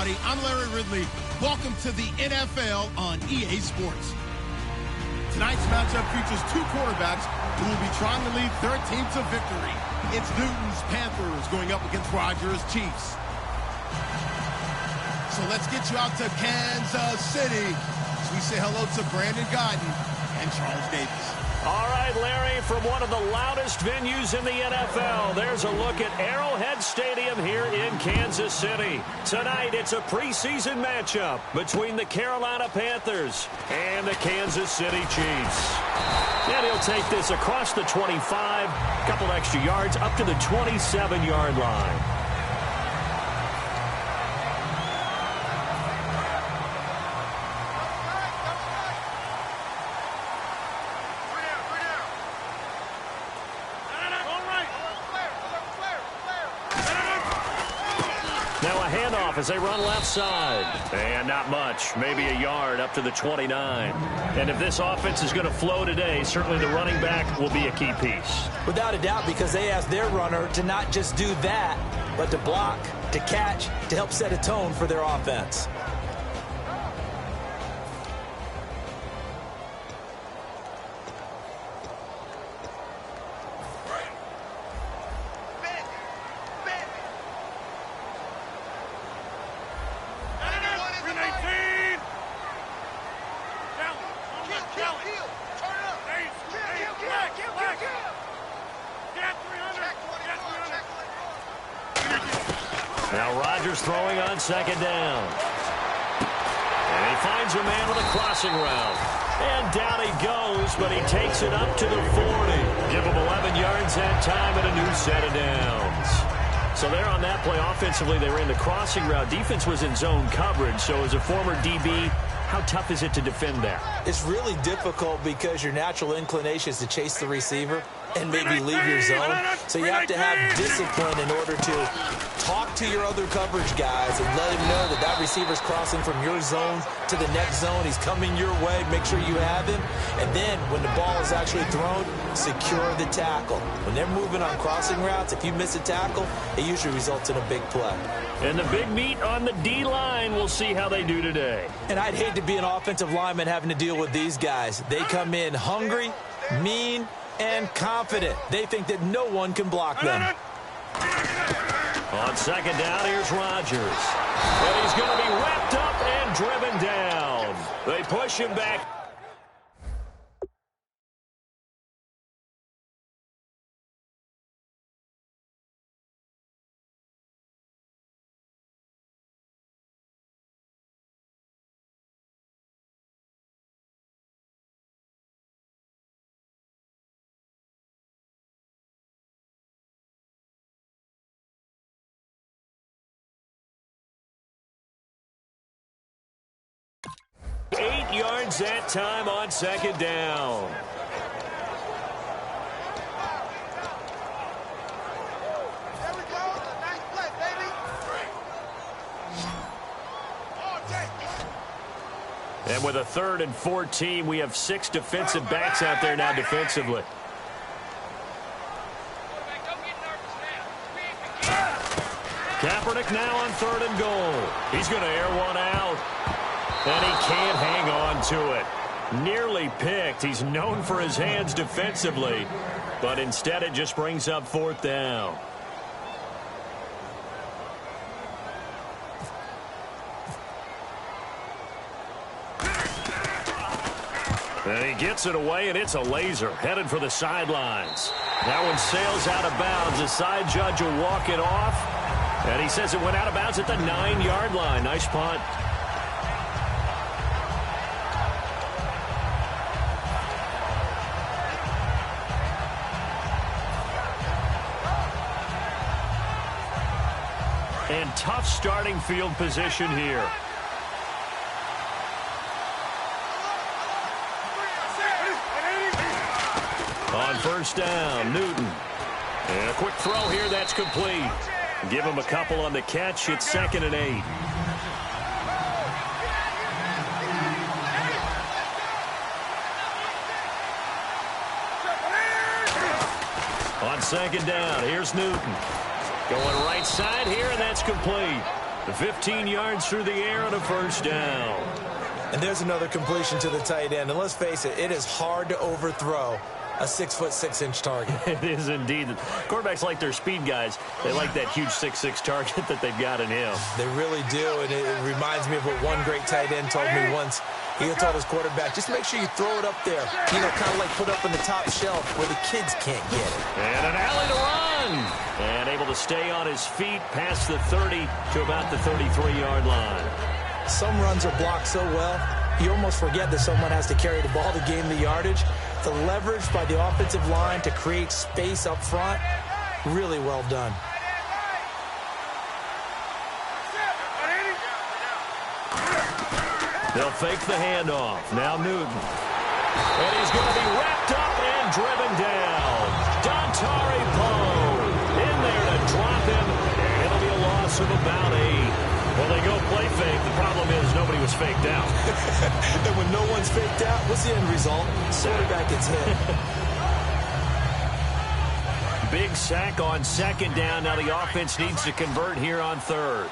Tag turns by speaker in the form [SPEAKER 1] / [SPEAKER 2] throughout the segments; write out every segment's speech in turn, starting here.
[SPEAKER 1] everybody. I'm Larry Ridley. Welcome to the NFL on EA Sports. Tonight's matchup features two quarterbacks who will be trying to lead their team to victory. It's Newton's Panthers going up against Rogers' Chiefs. So let's get you out to Kansas City as we say hello to Brandon Guyton and Charles Davis.
[SPEAKER 2] All right, Larry, from one of the loudest venues in the NFL, there's a look at Arrowhead Stadium here in Kansas City. Tonight, it's a preseason matchup between the Carolina Panthers and the Kansas City Chiefs. And he'll take this across the 25, a couple extra yards, up to the 27-yard line. As they run left side. And not much. Maybe a yard up to the 29. And if this offense is going to flow today, certainly the running back will be a key piece.
[SPEAKER 3] Without a doubt, because they asked their runner to not just do that, but to block, to catch, to help set a tone for their offense.
[SPEAKER 2] Now Rodgers throwing on second down. And he finds a man with a crossing route. And down he goes, but he takes it up to the 40. Give him 11 yards that time and a new set of downs. So there on that play, offensively, they ran the crossing route. Defense was in zone coverage, so as a former DB, how tough is it to defend that?
[SPEAKER 3] It's really difficult because your natural inclination is to chase the receiver and maybe leave your zone. So you have to have discipline in order to talk to your other coverage guys and let him know that that receiver's crossing from your zone to the next zone. He's coming your way. Make sure you have him. And then when the ball is actually thrown, secure the tackle. When they're moving on crossing routes, if you miss a tackle, it usually results in a big play.
[SPEAKER 2] And the big meat on the D-line, we'll see how they do today.
[SPEAKER 3] And I'd hate to be an offensive lineman having to deal with these guys. They come in hungry, mean, and confident. They think that no one can block them.
[SPEAKER 2] On second down, here's Rodgers. And he's going to be wrapped up and driven down. They push him back. Yards that time on second down.
[SPEAKER 4] There we go. Nice play, baby.
[SPEAKER 2] And with a 3rd and 14, we have 6 defensive backs out there now defensively. Kaepernick now on 3rd and goal. He's going to air one out. And he can't hang on to it. Nearly picked. He's known for his hands defensively. But instead it just brings up 4th down. And he gets it away, and it's a laser. Headed for the sidelines. That one sails out of bounds. The side judge will walk it off. And he says it went out of bounds at the 9-yard line. Nice punt. And tough starting field position here. On 1st down, Newton. And a quick throw here, that's complete. Give him a couple on the catch. It's 2nd and 8. On 2nd down, here's Newton. Going right side here, and that's complete. 15 yards through the air and a first down.
[SPEAKER 3] And there's another completion to the tight end. And let's face it, it is hard to overthrow a 6'6" target.
[SPEAKER 2] It is indeed. Quarterbacks like their speed guys. They like that huge 6'6" target that they've got in him.
[SPEAKER 3] They really do, and it reminds me of what one great tight end told me once. He told his quarterback, just make sure you throw it up there. You know, kind of like put up on the top shelf where the kids can't get it.
[SPEAKER 2] And an alley to run. And able to stay on his feet past the 30 to about the 33-yard line.
[SPEAKER 3] Some runs are blocked so well, you almost forget that someone has to carry the ball to gain the yardage. The leverage by the offensive line to create space up front, really well done.
[SPEAKER 2] They'll fake the handoff. Now Newton. And he's going to be wrapped up and driven down. Dontari Poe in there to drop him. And it'll be a loss of about 8. Well, they go play fake. The problem is nobody was faked out.
[SPEAKER 3] And when no one's faked out, what's the end result? Quarterback gets hit.
[SPEAKER 2] Big sack on second down. Now the offense needs to convert here on third.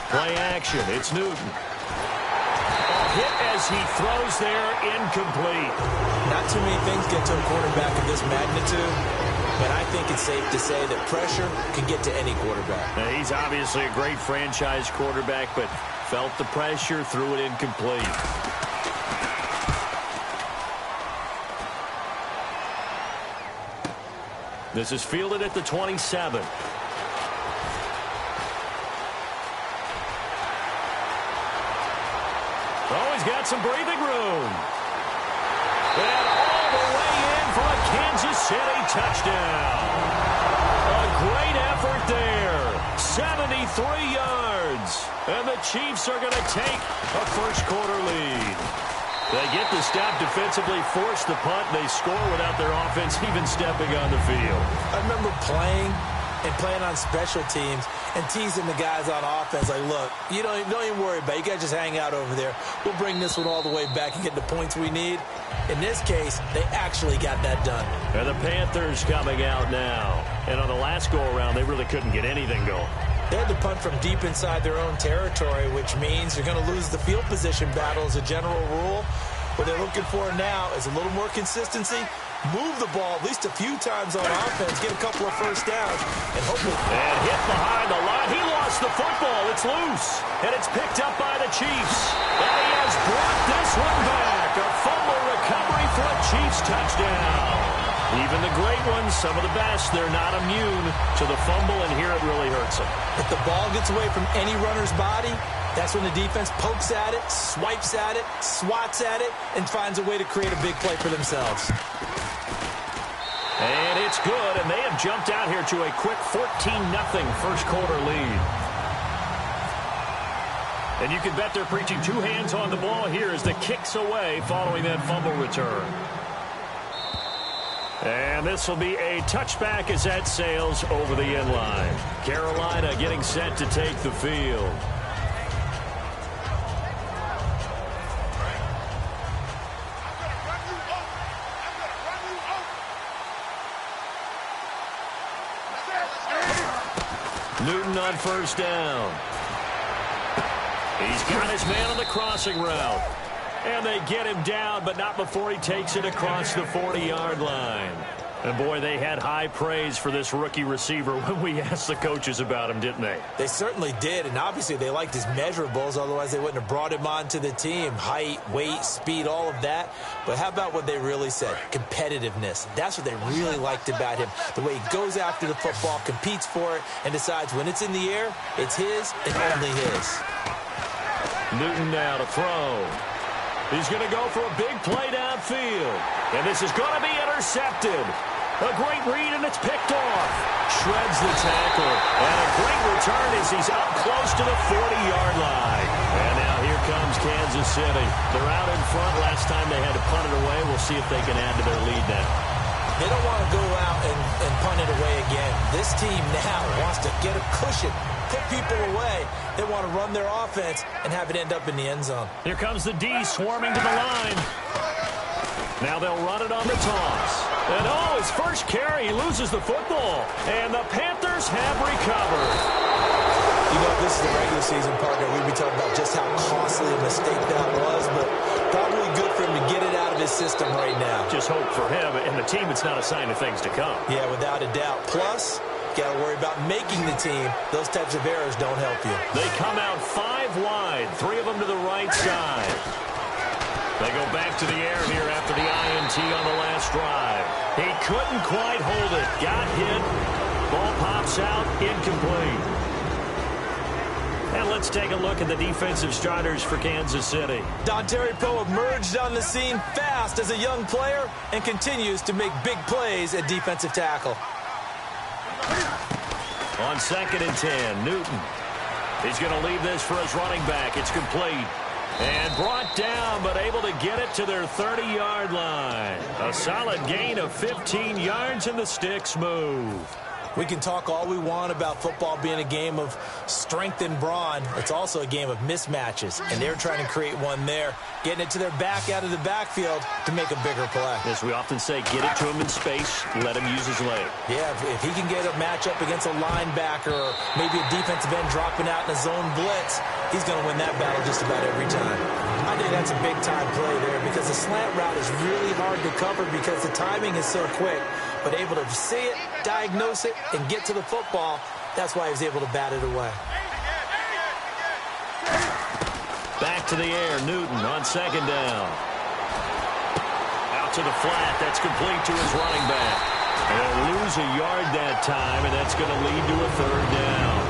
[SPEAKER 2] Play action. It's Newton. A hit as he throws there, incomplete.
[SPEAKER 3] Not too many things get to a quarterback of this magnitude. But I think it's safe to say that pressure can get to any quarterback.
[SPEAKER 2] Now, he's obviously a great franchise quarterback, but felt the pressure, threw it incomplete. This is fielded at the 27. Oh, he's got some breathing room. And all the way in for a Kansas City touchdown. A great effort there. 73 yards. And the Chiefs are going to take a first-quarter lead. They get the stop defensively, force the punt. They score without their offense even stepping on the field.
[SPEAKER 3] I remember playing on special teams and teasing the guys on offense like, look, you don't even worry about it. You guys just hang out over there. We'll bring this one all the way back and get the points we need. In this case, they actually got that done.
[SPEAKER 2] And the Panthers coming out now. And on the last go-around, they really couldn't get anything going.
[SPEAKER 3] They had to punt from deep inside their own territory, which means you're going to lose the field position battle as a general rule. What they're looking for now is a little more consistency, move the ball at least a few times on offense, get a couple of first downs, and hopefully...
[SPEAKER 2] And hit behind the line. He lost the football. It's loose. And it's picked up by the Chiefs. And he has brought this one back. A fumble recovery for a Chiefs touchdown. Even the great ones, some of the best, they're not immune to the fumble, and here it really hurts them.
[SPEAKER 3] If the ball gets away from any runner's body, that's when the defense pokes at it, swipes at it, swats at it, and finds a way to create a big play for themselves.
[SPEAKER 2] And it's good, and they have jumped out here to a quick 14-0 first-quarter lead. And you can bet they're preaching two hands on the ball here as the kick's away following that fumble return. And this will be a touchback as that sails over the end line. Carolina getting set to take the field. Newton on first down. He's got his man on the crossing route. And they get him down, but not before he takes it across the 40-yard line. And, boy, they had high praise for this rookie receiver when we asked the coaches about him, didn't they?
[SPEAKER 3] They certainly did, and obviously they liked his measurables. Otherwise, they wouldn't have brought him onto the team. Height, weight, speed, all of that. But how about what they really said? Competitiveness. That's what they really liked about him. The way he goes after the football, competes for it, and decides when it's in the air, it's his and only his.
[SPEAKER 2] Newton now to throw. He's going to go for a big play downfield. And this is going to be intercepted. A great read, and it's picked off. Shreds the tackle. And a great return as he's up close to the 40-yard line. And now here comes Kansas City. They're out in front. Last time they had to punt it away. We'll see if they can add to their lead now.
[SPEAKER 3] They don't want to go out and punt it away again. This team now wants to get a cushion, put people away. They want to run their offense and have it end up in the end zone.
[SPEAKER 2] Here comes the D swarming to the line. Now they'll run it on the toss. And his first carry, he loses the football. And the Panthers have recovered.
[SPEAKER 3] You know, this is the regular season, partner. We'd be talking about just how costly a mistake that was, but probably good for him to get it out of his system right now.
[SPEAKER 2] Just hope for him and the team it's not a sign of things to come.
[SPEAKER 3] Yeah, without a doubt. Plus, got to worry about making the team. Those types of errors don't help you.
[SPEAKER 2] They come out 5 wide, 3 of them to the right side. They go back to the air here after the INT on the last drive. He couldn't quite hold it. Got hit. Ball pops out. Incomplete. And let's take a look at the defensive starters for Kansas City.
[SPEAKER 3] Dontari Poe emerged on the scene fast as a young player and continues to make big plays at defensive tackle.
[SPEAKER 2] On 2nd and 10, Newton. He's going to leave this for his running back. It's complete. And brought down, but able to get it to their 30-yard line. A solid gain of 15 yards, and the sticks move.
[SPEAKER 3] We can talk all we want about football being a game of strength and brawn. It's also a game of mismatches, and they're trying to create one there, getting it to their back out of the backfield to make a bigger play.
[SPEAKER 2] As we often say, get it to him in space, let him use his leg.
[SPEAKER 3] Yeah, if he can get a matchup against a linebacker or maybe a defensive end dropping out in a zone blitz, he's going to win that battle just about every time. I think that's a big-time play there because the slant route is really hard to cover because the timing is so quick. But able to see it, diagnose it, and get to the football, that's why he was able to bat it away.
[SPEAKER 2] Back to the air, Newton on 2nd down. Out to the flat, that's complete to his running back. And they'll lose a yard that time, and that's going to lead to a 3rd down.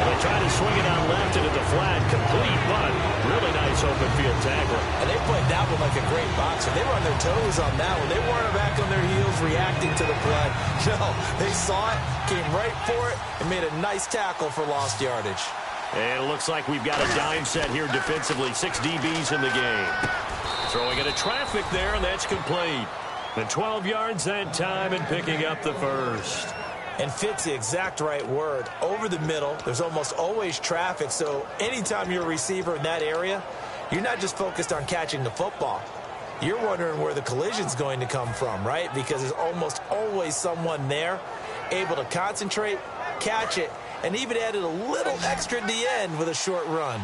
[SPEAKER 2] They try to swing it out left into the flat, complete, but really nice open field tackle.
[SPEAKER 3] And they played that one like a great boxer. They were on their toes on that one. They weren't back on their heels reacting to the play. No, they saw it, came right for it, and made a nice tackle for lost yardage.
[SPEAKER 2] And it looks like we've got a dime set here defensively. 6 DBs in the game. Throwing into traffic there, and that's complete. And 12 yards that time and picking up the first.
[SPEAKER 3] And fit's the exact right word. Over the middle, there's almost always traffic, so anytime you're a receiver in that area, you're not just focused on catching the football. You're wondering where the collision's going to come from, right? Because there's almost always someone there able to concentrate, catch it, and even added a little extra at the end with a short run.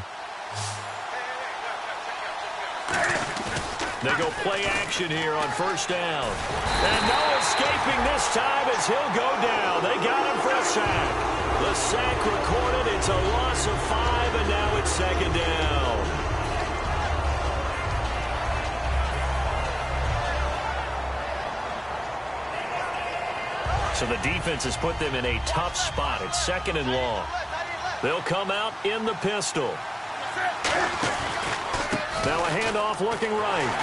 [SPEAKER 2] They go play action here on 1st down. And no escaping this time as he'll go down. They got him for a sack. The sack recorded. It's a loss of 5, and now it's 2nd down. So the defense has put them in a tough spot. It's 2nd and long. They'll come out in the pistol. Now a handoff looking right.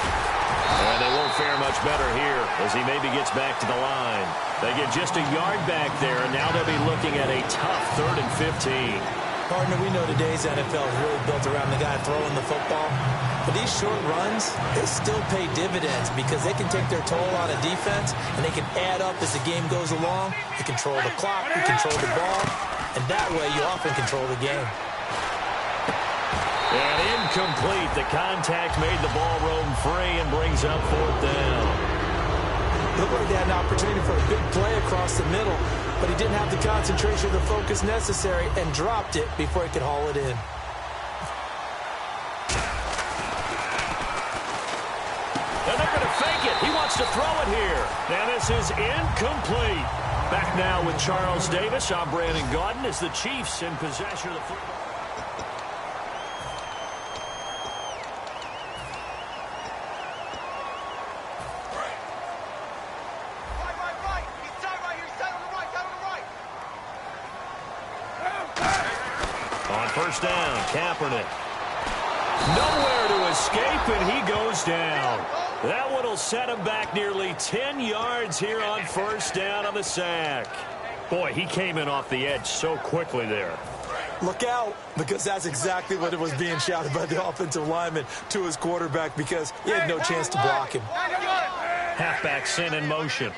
[SPEAKER 2] And they won't fare much better here as he maybe gets back to the line. They get just a yard back there, and now they'll be looking at a tough 3rd and 15.
[SPEAKER 3] Partner, we know today's NFL is really built around the guy throwing the football. But these short runs, they still pay dividends because they can take their toll on a defense, and they can add up as the game goes along. They control the clock, they control the ball, and that way you often control the game.
[SPEAKER 2] And incomplete. The contact made the ball roam free and brings up 4th down.
[SPEAKER 3] Looked like they had an opportunity for a big play across the middle, but he didn't have the concentration or the focus necessary and dropped it before he could haul it in.
[SPEAKER 2] And they're going to fake it. He wants to throw it here. Now this is incomplete. Back now with Charles Davis. I'm Brandon Gaudin as the Chiefs in possession of the football. On 1st down, Kaepernick. Nowhere to escape, and he goes down. That one will set him back nearly 10 yards here on 1st down on the sack. Boy, he came in off the edge so quickly there.
[SPEAKER 3] Look out, because that's exactly what it was being shouted by the offensive lineman to his quarterback because he had no chance to block him.
[SPEAKER 2] Halfback sent in motion.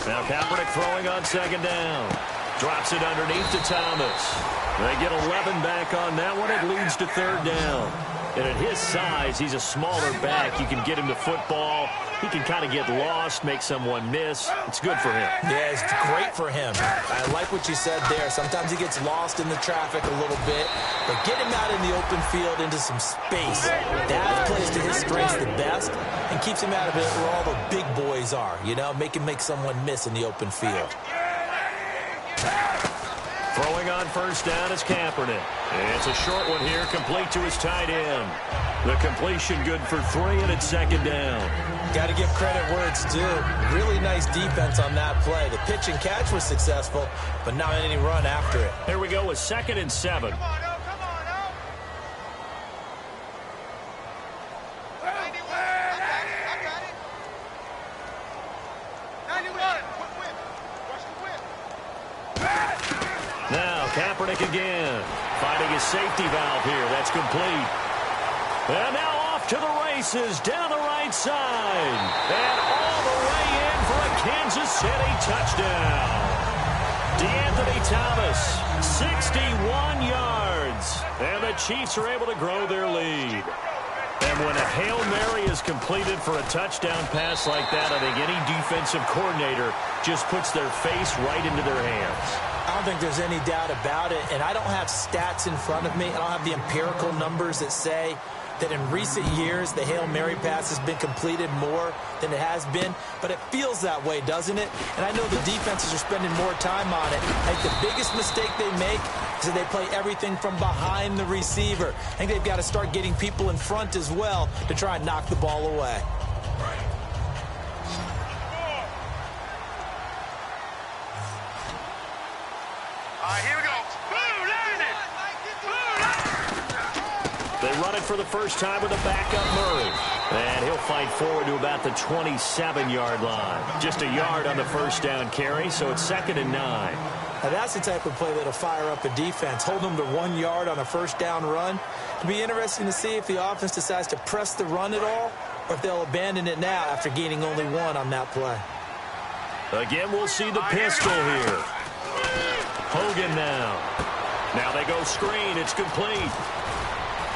[SPEAKER 2] Now Kaepernick throwing on 2nd down. Drops it underneath to Thomas. They get 11 back on that one. It leads to third down. And at his size, he's a smaller back. You can get him to football. He can kind of get lost, make someone miss. It's good for him.
[SPEAKER 3] Yeah, it's great for him. I like what you said there. Sometimes he gets lost in the traffic a little bit, but get him out in the open field into some space. That plays to his strengths the best and keeps him out of it where all the big boys are, you know, make him make someone miss in the open field.
[SPEAKER 2] Throwing on first down is Kaepernick. It's a short one here, complete to his tight end. The completion good for 3, and it's second down.
[SPEAKER 3] Got to give credit where it's due. Really nice defense on that play. The pitch and catch was successful, but not any run after it.
[SPEAKER 2] Here we go with 2nd and 7.
[SPEAKER 4] Come on, El. Come on, El. 91. I got it. 91. Quick whip. Rush the whip.
[SPEAKER 2] Now, Kaepernick again. Finding his safety valve here. That's complete. And now off to the races down the right side. And all the way in for a Kansas City touchdown. DeAnthony Thomas, 61 yards. And the Chiefs are able to grow their lead. And when a Hail Mary is completed for a touchdown pass like that, I think any defensive coordinator just puts their face right into their hands.
[SPEAKER 3] I don't think there's any doubt about it, and I don't have stats in front of me. I don't have the empirical numbers that say that in recent years the Hail Mary pass has been completed more than it has been, but it feels that way, doesn't it? And I know the defenses are spending more time on it. I think the biggest mistake they make is that they play everything from behind the receiver. I think they've got to start getting people in front as well to try and knock the ball away.
[SPEAKER 4] Here we go.
[SPEAKER 2] They run it for the first time with a backup Murray. And he'll fight forward to about the 27-yard line. Just a yard on the first down carry, so it's 2nd and 9.
[SPEAKER 3] Now that's the type of play that'll fire up a defense. Hold them to 1 yard on a first down run. It'll be interesting to see if the offense decides to press the run at all or if they'll abandon it now after gaining only 1 on that play.
[SPEAKER 2] Again, we'll see the pistol here. Hogan now. Now they go screen. It's complete.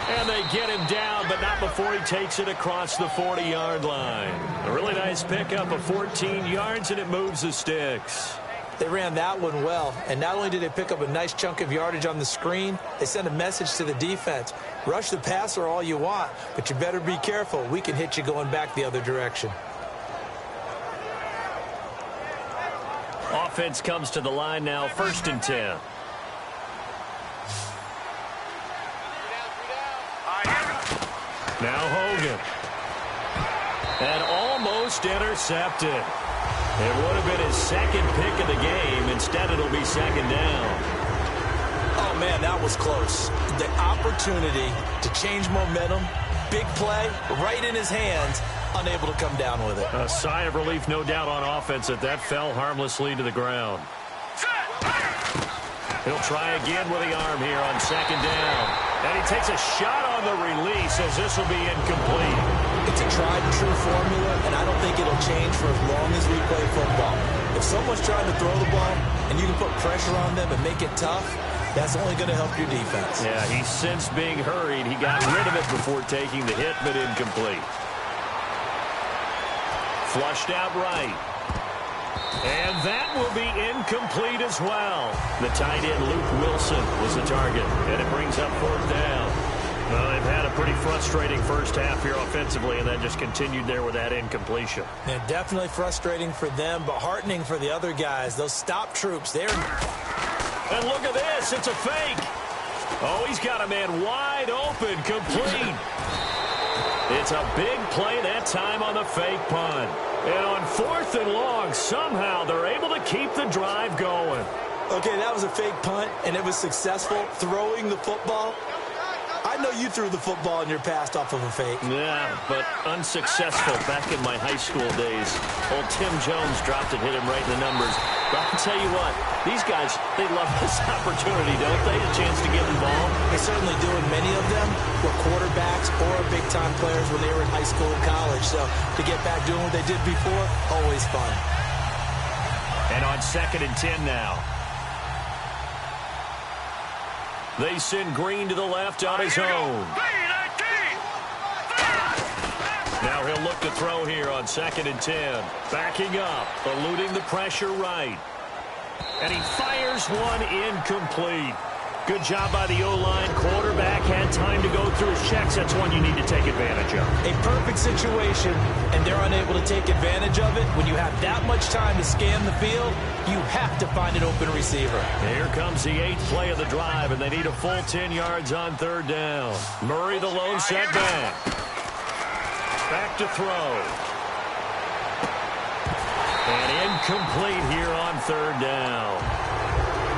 [SPEAKER 2] And they get him down, but not before he takes it across the 40-yard line. A really nice pickup of 14 yards, and it moves the sticks.
[SPEAKER 3] They ran that one well, and not only did they pick up a nice chunk of yardage on the screen, they sent a message to the defense. Rush the passer all you want, but you better be careful. We can hit you going back the other direction.
[SPEAKER 2] Offense comes to the line now, 1st and 10. Now Hogan. And almost intercepted. It would have been his second pick of the game. Instead, it'll be 2nd down.
[SPEAKER 3] Oh, man, that was close. The opportunity to change momentum, big play, right in his hands, unable to come down with it.
[SPEAKER 2] A sigh of relief, no doubt, on offense that fell harmlessly to the ground. He'll try again with the arm here on 2nd down. And he takes a shot on the release as this will be incomplete.
[SPEAKER 3] It's a tried-and-true formula, and I don't think it'll change for as long as we play football. If someone's trying to throw the ball and you can put pressure on them and make it tough, that's only going to help your defense.
[SPEAKER 2] Yeah, he's since being hurried. He got rid of it before taking the hit, but incomplete. Flushed out right. And that will be incomplete as well. The tight end, Luke Wilson, was the target. And it brings up 4th down. Well, they've had a pretty frustrating first half here offensively, and that just continued there with that incompletion.
[SPEAKER 3] Yeah, definitely frustrating for them, but heartening for the other guys. Those stop troops, they're...
[SPEAKER 2] And look at this. It's a fake. Oh, he's got a man wide open, complete. It's a big play that time on the fake punt. And on 4th and long, somehow they're able to keep the drive going.
[SPEAKER 3] Okay, that was a fake punt, and it was successful. Throwing the football. I know you threw the football in your past off of a fake.
[SPEAKER 2] Yeah, but unsuccessful back in my high school days. Old Tim Jones dropped it, hit him right in the numbers. But I'll tell you what, these guys, they love this opportunity, don't they? A chance to get involved.
[SPEAKER 3] They certainly do, and many of them were quarterbacks or big-time players when they were in high school and college. So to get back doing what they did before, always fun.
[SPEAKER 2] And on 2nd and 10 now. They send Green to the left on his own. Now he'll look to throw here on 2nd and 10. Backing up, eluding the pressure right. And he fires one incomplete. Good job by the O-line. Quarterback had time to go through his checks. That's one you need to take advantage of.
[SPEAKER 3] A perfect situation, and they're unable to take advantage of it. When you have that much time to scan the field, you have to find an open receiver.
[SPEAKER 2] Here comes the 8th play of the drive, and they need a full 10 yards on 3rd down. Murray the lone setback. Back to throw. And incomplete here on 3rd down.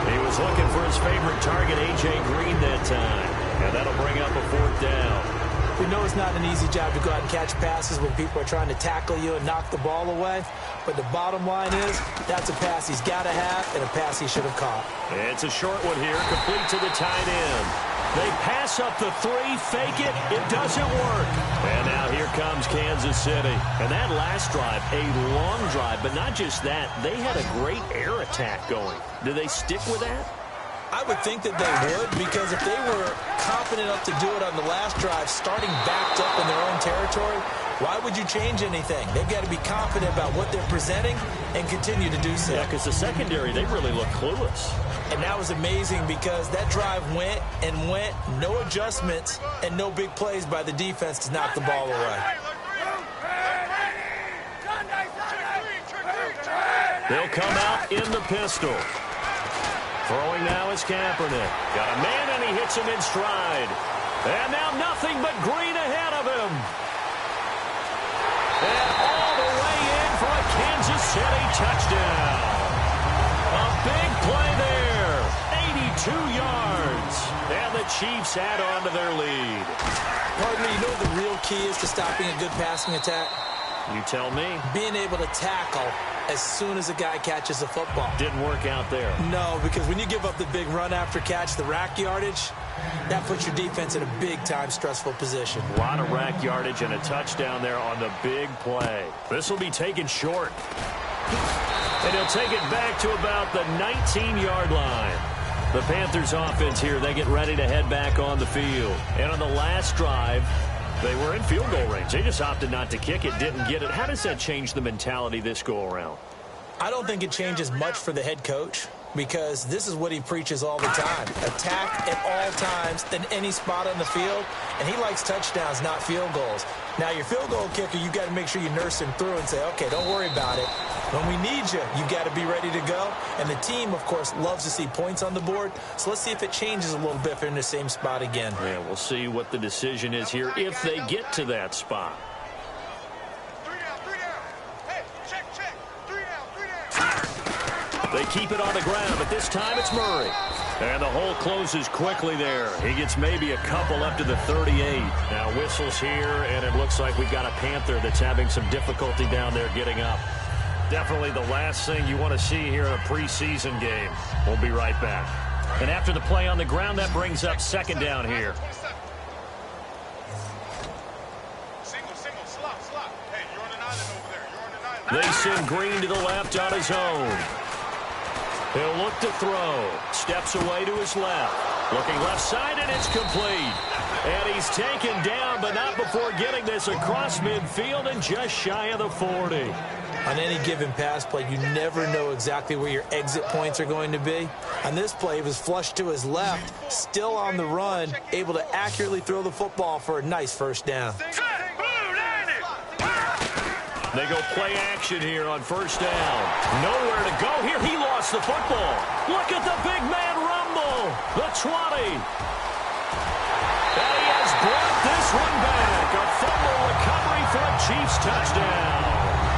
[SPEAKER 2] He was looking for his favorite target, A.J. Green, that time. And that'll bring up a 4th down.
[SPEAKER 3] We know it's not an easy job to go out and catch passes when people are trying to tackle you and knock the ball away. But the bottom line is, that's a pass he's got to have and a pass he should have caught.
[SPEAKER 2] It's a short one here, complete to the tight end. They pass up the 3, fake it, it doesn't work. And now here comes Kansas City. And that last drive, a long drive, but not just that, they had a great air attack going. Do they stick with that?
[SPEAKER 3] I would think that they would, because if they were confident enough to do it on the last drive, starting backed up in their own territory, why would you change anything? They've got to be confident about what they're presenting and continue to do so.
[SPEAKER 2] Yeah, because the secondary, they really look clueless.
[SPEAKER 3] And that was amazing because that drive went and went, no adjustments, and no big plays by the defense to knock the ball away.
[SPEAKER 2] They'll come out in the pistol. Throwing now is Kaepernick. Got a man, and he hits him in stride. And now nothing but Green ahead of him. And all the way in for a Kansas City touchdown. A big play there. 82 yards. And the Chiefs add on to their lead.
[SPEAKER 3] Pardon me, you know what the real key is to stopping a good passing attack?
[SPEAKER 2] You tell me.
[SPEAKER 3] Being able to tackle as soon as a guy catches a football.
[SPEAKER 2] Didn't work out there.
[SPEAKER 3] No, because when you give up the big run after catch, the rack yardage, that puts your defense in a big-time stressful position.
[SPEAKER 2] A lot of rack yardage and a touchdown there on the big play. This will be taken short. And he'll take it back to about the 19-yard line. The Panthers offense here, they get ready to head back on the field. And on the last drive, they were in field goal range. They just opted not to kick it, didn't get it. How does that change the mentality this go-around?
[SPEAKER 3] I don't think it changes much for the head coach because this is what he preaches all the time. Attack at all times in any spot on the field, and he likes touchdowns, not field goals. Now, your field goal kicker, you've got to make sure you nurse him through and say, okay, don't worry about it. When we need you, you've got to be ready to go. And the team, of course, loves to see points on the board. So let's see if it changes a little bit if they're in the same spot again.
[SPEAKER 2] Yeah, we'll see what the decision is here if they get to that spot. They keep it on the ground, but this time it's Murray. And the hole closes quickly there. He gets maybe a couple up to the 38. Now whistles here, and it looks like we've got a Panther that's having some difficulty down there getting up. Definitely the last thing you want to see here in a preseason game. We'll be right back. And after the play on the ground, that brings up 2nd down here. They send Green to the left on his own. He'll look to throw. Steps away to his left. Looking left side, and it's complete. And he's taken down, but not before getting this across midfield and just shy of the 40.
[SPEAKER 3] On any given pass play, you never know exactly where your exit points are going to be. On this play, he was flushed to his left, still on the run, able to accurately throw the football for a nice 1st down.
[SPEAKER 2] They go play action here on 1st down. Nowhere to go here. He lost the football. Look at the big man rumble. The 20. And he has brought this one back. A fumble recovery for a Chiefs touchdown.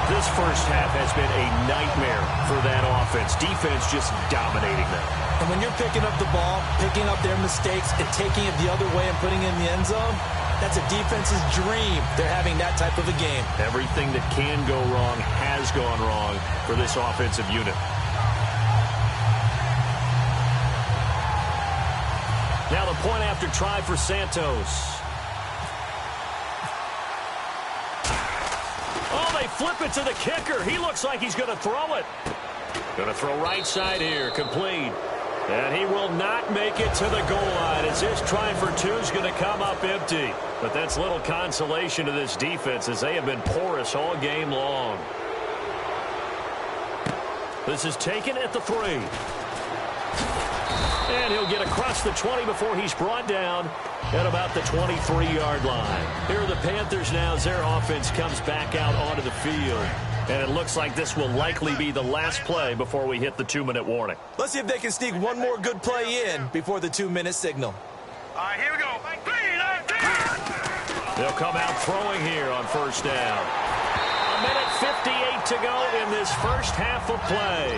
[SPEAKER 2] This first half has been a nightmare for that offense. Defense just dominating them.
[SPEAKER 3] And when you're picking up the ball, picking up their mistakes, and taking it the other way and putting it in the end zone, that's a defense's dream. They're having that type of a game.
[SPEAKER 2] Everything that can go wrong has gone wrong for this offensive unit. Now the point after try for Santos. Oh, they flip it to the kicker. He looks like he's going to throw it. Going to throw right side here. Complete. And he will not make it to the goal line as this try for two is going to come up empty. But that's little consolation to this defense as they have been porous all game long. This is taken at the 3. And he'll get across the 20 before he's brought down at about the 23-yard line. Here are the Panthers now as their offense comes back out onto the field. And it looks like this will likely be the last play before we hit the 2-minute warning.
[SPEAKER 3] Let's see if they can sneak one more good play in before the 2-minute signal.
[SPEAKER 4] All right, here we go. 3, 19.
[SPEAKER 2] They'll come out throwing here on first down. 1:58 to go in this first half of play.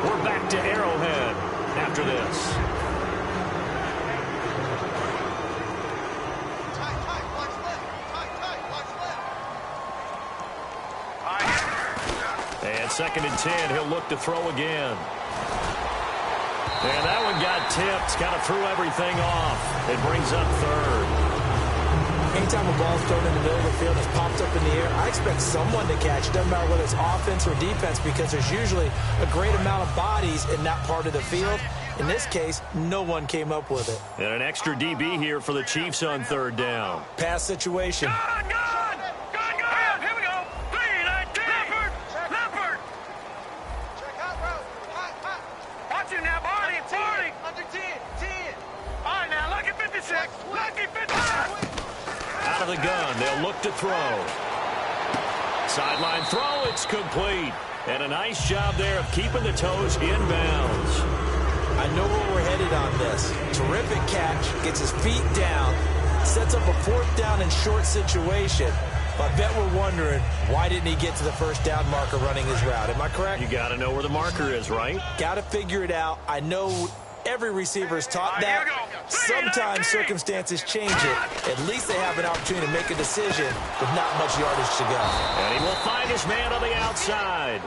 [SPEAKER 2] We're back to Arrowhead after this. And 2nd and 10, he'll look to throw again. And that one got tipped, kind of threw everything off. It brings up 3rd.
[SPEAKER 3] Anytime a ball's thrown in the middle of the field and it's popped up in the air, I expect someone to catch. It doesn't matter whether it's offense or defense because there's usually a great amount of bodies in that part of the field. In this case, no one came up with it.
[SPEAKER 2] And an extra DB here for the Chiefs on 3rd down.
[SPEAKER 3] Pass situation.
[SPEAKER 2] Out of the gun, they'll look to throw. Sideline throw, it's complete. And a nice job there of keeping the toes inbounds.
[SPEAKER 3] I know where we're headed on this. Terrific catch, gets his feet down, sets up a 4th down and short situation. But I bet we're wondering, why didn't he get to the first down marker running his route? Am I correct?
[SPEAKER 2] You got to know where the marker is, right?
[SPEAKER 3] Got to figure it out. I know every receiver is taught that. Sometimes circumstances change it. At least they have an opportunity to make a decision with not much yardage to go.
[SPEAKER 2] And he will find his man on the outside.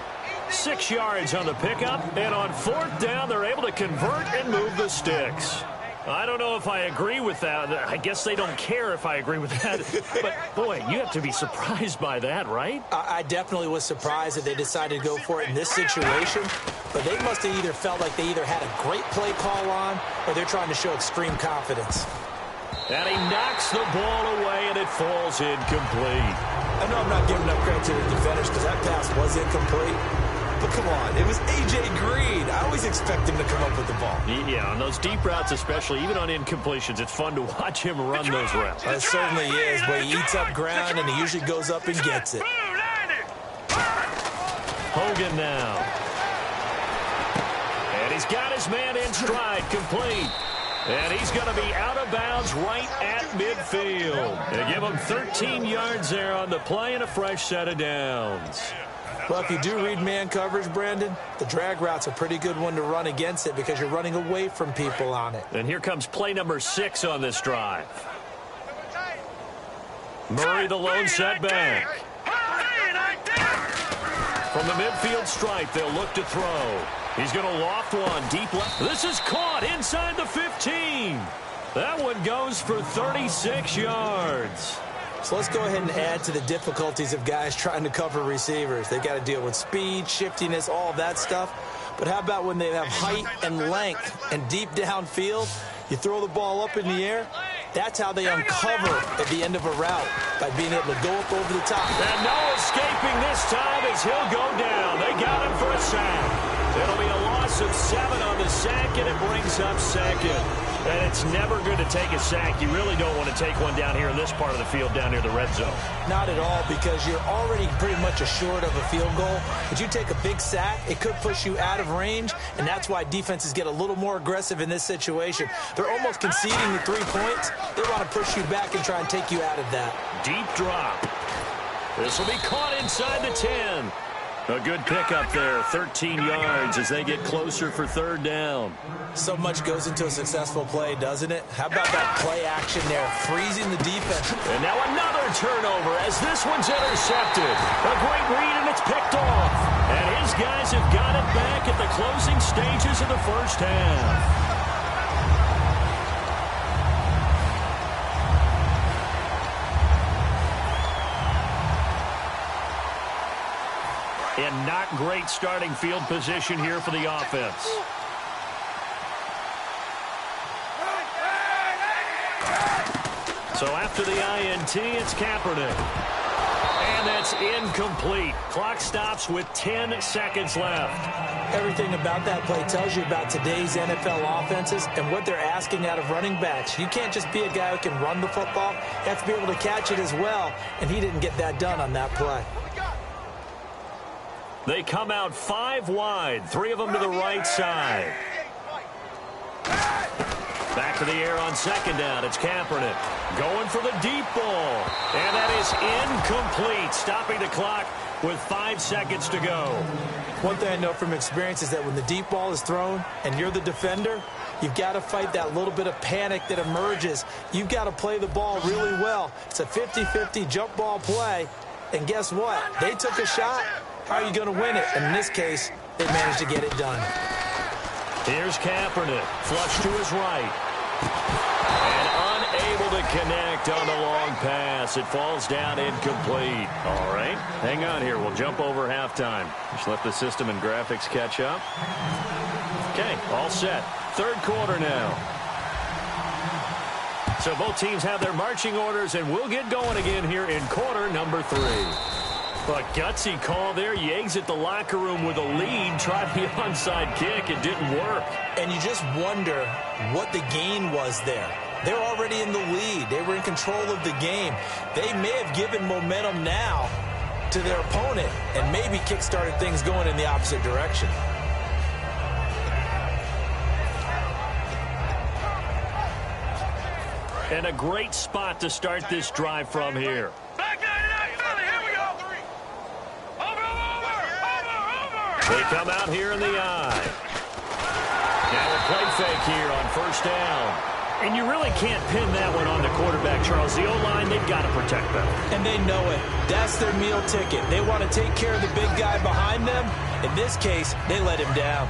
[SPEAKER 2] 6 yards on the pickup, and on 4th down, they're able to convert and move the sticks. I don't know if I agree with that. I guess they don't care if I agree with that. But, boy, you have to be surprised by that, right?
[SPEAKER 3] I definitely was surprised that they decided to go for it in this situation. But they must have either felt like they either had a great play call on or they're trying to show extreme confidence.
[SPEAKER 2] And he knocks the ball away, and it falls incomplete.
[SPEAKER 3] I know I'm not giving enough credit to the defenders because that pass was incomplete. But come on, it was A.J. Green. I always expect him to come up with the ball.
[SPEAKER 2] Yeah, on those deep routes especially, even on incompletions, it's fun to watch him run those routes.
[SPEAKER 3] It certainly is, but he eats up ground and he usually goes up and gets it.
[SPEAKER 2] Hogan now. And he's got his man in stride, complete. And he's going to be out of bounds right at midfield. They give him 13 yards there on the play and a fresh set of downs.
[SPEAKER 3] Well, if you do read man coverage, Brandon, the drag route's a pretty good one to run against it because you're running away from people on it.
[SPEAKER 2] And here comes play number 6 on this drive. Murray the lone setback. From the midfield stripe, they'll look to throw. He's going to loft one deep left. This is caught inside the 15. That one goes for 36 yards.
[SPEAKER 3] So let's go ahead and add to the difficulties of guys trying to cover receivers. They've got to deal with speed, shiftiness, all that stuff. But how about when they have height and length and deep downfield? You throw the ball up in the air. That's how they uncover at the end of a route, by being able to go up over the top.
[SPEAKER 2] And no escaping this time as he'll go down. They got him for a sack. It'll be a loss of 7 on the sack, and it brings up 2nd. And it's never good to take a sack. You really don't want to take one down here in this part of the field, down near the red zone.
[SPEAKER 3] Not at all, because you're already pretty much assured of a field goal. But you take a big sack, it could push you out of range, and that's why defenses get a little more aggressive in this situation. They're almost conceding the 3 points. They want to push you back and try and take you out of that.
[SPEAKER 2] Deep drop. This will be caught inside the 10. A good pickup there, 13 yards as they get closer for 3rd down.
[SPEAKER 3] So much goes into a successful play, doesn't it? How about that play action there, freezing the defense?
[SPEAKER 2] And now another turnover as this one's intercepted. A great read, and it's picked off. And his guys have got it back at the closing stages of the first half. And not great starting field position here for the offense. So after the INT, it's Kaepernick. And that's incomplete. Clock stops with 10 seconds left.
[SPEAKER 3] Everything about that play tells you about today's NFL offenses and what they're asking out of running backs. You can't just be a guy who can run the football. You have to be able to catch it as well, and he didn't get that done on that play.
[SPEAKER 2] They come out 5 wide, 3 of them to the right side. Back to the air on second down. It's Kaepernick going for the deep ball. And that is incomplete, stopping the clock with 5 seconds to go.
[SPEAKER 3] One thing I know from experience is that when the deep ball is thrown and you're the defender, you've got to fight that little bit of panic that emerges. You've got to play the ball really well. It's a 50-50 jump ball play. And guess what? They took a shot. How are you going to win it? And in this case, they managed to get it done.
[SPEAKER 2] Here's Kaepernick, flush to his right. And unable to connect on the long pass. It falls down incomplete. All right, hang on here. We'll jump over halftime. Just let the system and graphics catch up. Okay, all set. Third quarter now. So both teams have their marching orders, and we'll get going again here in quarter number 3. But gutsy call there. You exit the locker room with a lead. Tried the onside kick. It didn't work.
[SPEAKER 3] And you just wonder what the gain was there. They're already in the lead. They were in control of the game. They may have given momentum now to their opponent and maybe kick-started things going in the opposite direction.
[SPEAKER 2] And a great spot to start this drive from here. They come out here in the eye. Now a play fake here on first down. And you really can't pin that one on the quarterback, Charles. The O-line, they've got to protect them.
[SPEAKER 3] And they know it. That's their meal ticket. They want to take care of the big guy behind them. In this case, they let him down.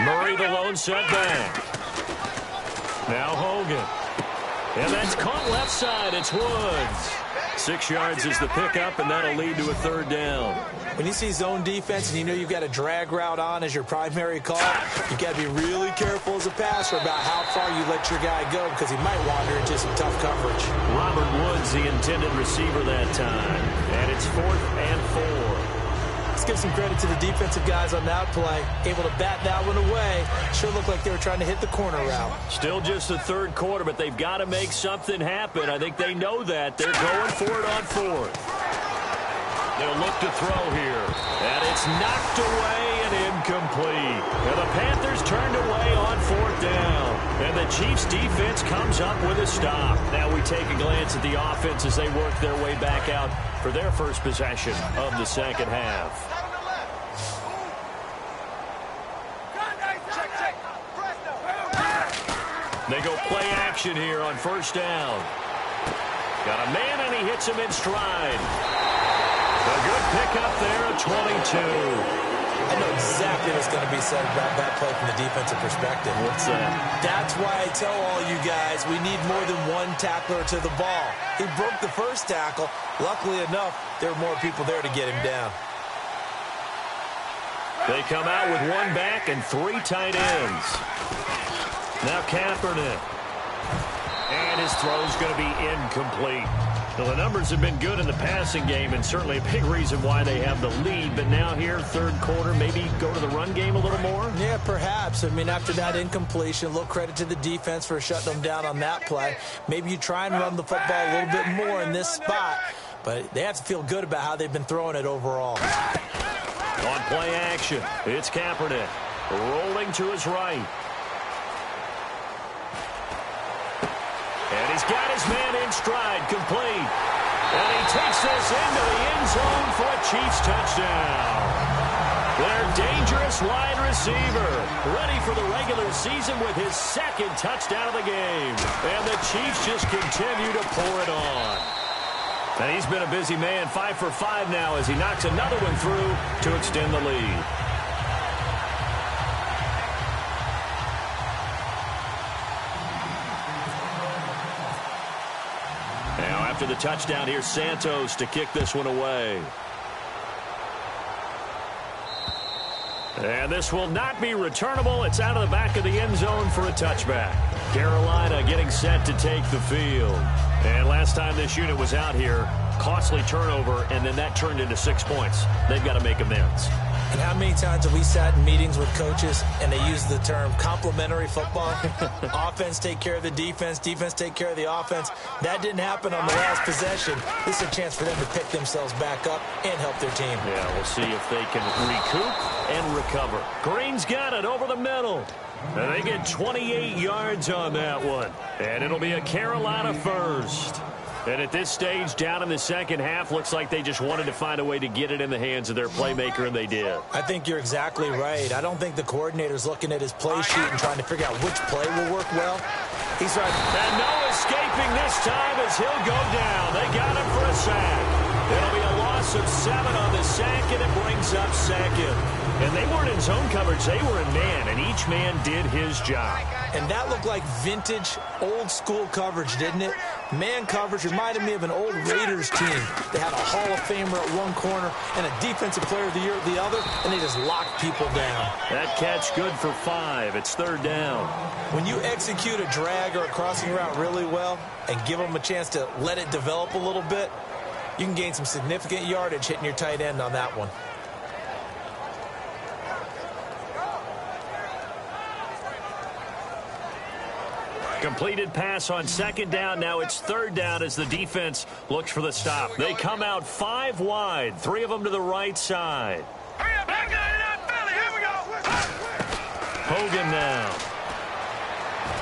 [SPEAKER 2] Murray, the lone setback. Now Hogan. And that's caught left side. It's Woods. 6 yards is the pickup, and that'll lead to a third down.
[SPEAKER 3] When you see zone defense and you know you've got a drag route on as your primary call, you've got to be really careful as a passer about how far you let your guy go because he might wander into some tough coverage.
[SPEAKER 2] Robert Woods, the intended receiver that time. And it's 4th and 4.
[SPEAKER 3] Let's give some credit to the defensive guys on that play. Able to bat that one away. Sure looked like they were trying to hit the corner route.
[SPEAKER 2] Still just the third quarter, but they've got to make something happen. I think they know that. They're going for it on 4th. They'll look to throw here. And it's knocked away and incomplete. And the Panthers turned away on 4th down. And the Chiefs' defense comes up with a stop. Now we take a glance at the offense as they work their way back out for their first possession of the second half. They go play action here on first down. Got a man, and he hits him in stride. A good pickup there at 22.
[SPEAKER 3] I know exactly what's going to be said about that play from the defensive perspective.
[SPEAKER 2] What's that?
[SPEAKER 3] That's why I tell all you guys we need more than one tackler to the ball. He broke the first tackle. Luckily enough, there were more people there to get him down.
[SPEAKER 2] They come out with 1 back and 3 tight ends. Now Kaepernick. And his throw's going to be incomplete. Well, the numbers have been good in the passing game, and certainly a big reason why they have the lead. But now here, third quarter, maybe go to the run game a little more?
[SPEAKER 3] Yeah, perhaps. I mean, after that incompletion, a little credit to the defense for shutting them down on that play. Maybe you try and run the football a little bit more in this spot. But they have to feel good about how they've been throwing it overall.
[SPEAKER 2] On play action, it's Kaepernick rolling to his right. And he's got his man in stride, complete. And he takes this into the end zone for a Chiefs touchdown. Their dangerous wide receiver, ready for the regular season with his 2nd touchdown of the game. And the Chiefs just continue to pour it on. And he's been a busy man, 5 for 5 now as he knocks another one through to extend the lead. Now after the touchdown, here's Santos to kick this one away. And this will not be returnable. It's out of the back of the end zone for a touchback. Carolina getting set to take the field. And last time this unit was out here, costly turnover, and then that turned into 6 points. They've got to make amends.
[SPEAKER 3] And how many times have we sat in meetings with coaches and they use the term complementary football? Offense take care of the defense, defense take care of the offense. That didn't happen on the last possession. This is a chance for them to pick themselves back up and help their team.
[SPEAKER 2] Yeah, we'll see if they can recoup and recover. Green's got it over the middle. And they get 28 yards on that one. And it'll be a Carolina first. And at this stage, down in the second half, looks like they just wanted to find a way to get it in the hands of their playmaker, and they did.
[SPEAKER 3] I think you're exactly right. I don't think the coordinator's looking at his play sheet and trying to figure out which play will work well. He's right.
[SPEAKER 2] And no escaping this time as he'll go down. They got him for a sack. It'll be a loss of 7 on the sack, and it brings up second. And they weren't in zone coverage. They were in man, and each man did his job.
[SPEAKER 3] And that looked like vintage, old-school coverage, didn't it? Man coverage reminded me of an old Raiders team. They had a Hall of Famer at one corner and a Defensive Player of the Year at the other, and they just locked people down.
[SPEAKER 2] That catch good for 5. It's third down.
[SPEAKER 3] When you execute a drag or a crossing route really well and give them a chance to let it develop a little bit, you can gain some significant yardage hitting your tight end on that one.
[SPEAKER 2] Completed pass on second down. Now it's third down as the defense looks for the stop. They come out 5 wide, 3 of them to the right side. Hogan now.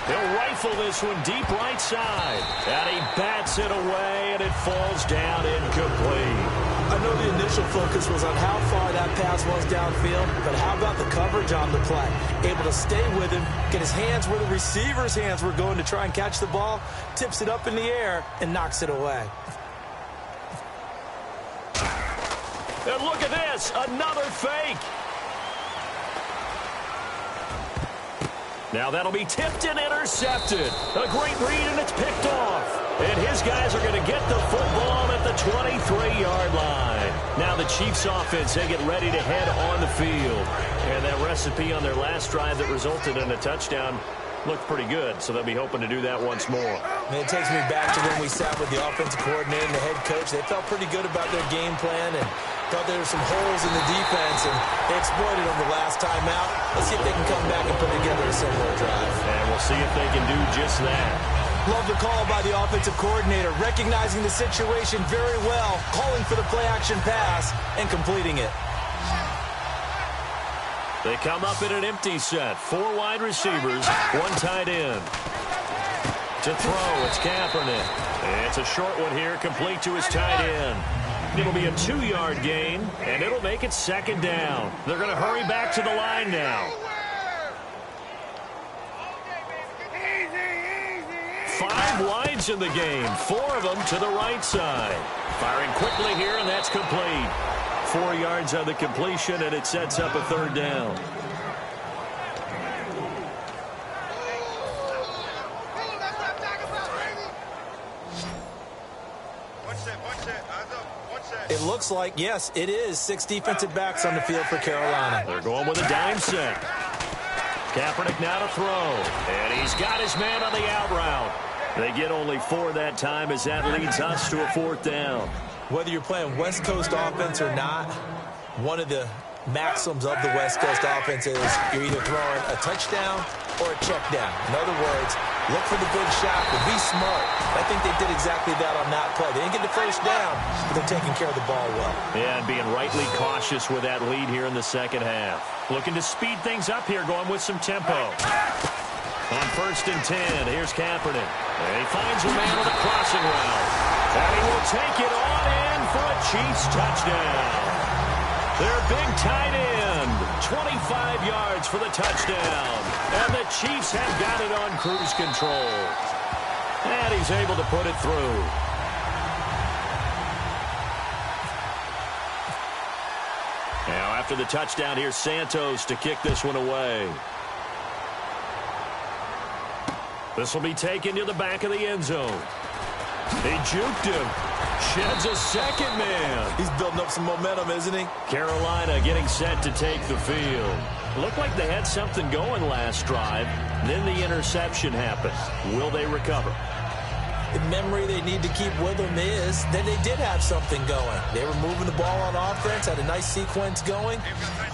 [SPEAKER 2] He'll rifle this one deep right side. And he bats it away, and it falls down incomplete.
[SPEAKER 3] I know the initial focus was on how far that pass was downfield, but how about the coverage on the play? Able to stay with him, get his hands where the receiver's hands were going to try and catch the ball, tips it up in the air, and knocks it away.
[SPEAKER 2] And look at this, another fake. Now that'll be tipped and intercepted. A great read, and it's picked off. And his guys are going to get the football at the 23-yard line. Now the Chiefs offense, they get ready to head on the field. And that recipe on their last drive that resulted in a touchdown looked pretty good, so they'll be hoping to do that once more.
[SPEAKER 3] And it takes me back to when we sat with the offensive coordinator and the head coach. They felt pretty good about their game plan and thought there were some holes in the defense, and they exploited them the last time out. Let's see if they can come back and put together a similar drive.
[SPEAKER 2] And we'll see if they can do just that.
[SPEAKER 3] Love the call by the offensive coordinator, recognizing the situation very well, calling for the play-action pass, and completing it.
[SPEAKER 2] They come up in an empty set. 4 wide receivers, 1 tight end. To throw, it's Kaepernick. It's a short one here, complete to his tight end. It'll be a 2-yard gain, and it'll make it second down. They're going to hurry back to the line now. 5 wides in the game, 4 of them to the right side. Firing quickly here, and that's complete. 4 yards on the completion, and it sets up a third down.
[SPEAKER 3] It looks like, yes, it is 6 defensive backs on the field for Carolina.
[SPEAKER 2] They're going with a dime set. Kaepernick now to throw. And he's got his man on the out route. They get only 4 that time as that leads us to a 4th down.
[SPEAKER 3] Whether you're playing West Coast offense or not, one of the maxims of the West Coast offense is you're either throwing a touchdown or a check down. In other words, look for the big shot, but be smart. I think they did exactly that on that play. They didn't get the first down, but they're taking care of the ball well.
[SPEAKER 2] Yeah, and being rightly cautious with that lead here in the second half. Looking to speed things up here, going with some tempo. On 1st and 10, here's Kaepernick. And he finds a man with a crossing route. And he will take it on in for a Chiefs touchdown. Their big tight end, 25 yards for the touchdown. And the Chiefs have got it on cruise control. And he's able to put it through. Now after the touchdown, here's Santos to kick this one away. This will be taken to the back of the end zone. They juked him. Sheds a second man.
[SPEAKER 3] He's building up some momentum, isn't he?
[SPEAKER 2] Carolina getting set to take the field. Looked like they had something going last drive. Then the interception happened. Will they recover?
[SPEAKER 3] The memory they need to keep with them is that they did have something going. They were moving the ball on offense, had a nice sequence going.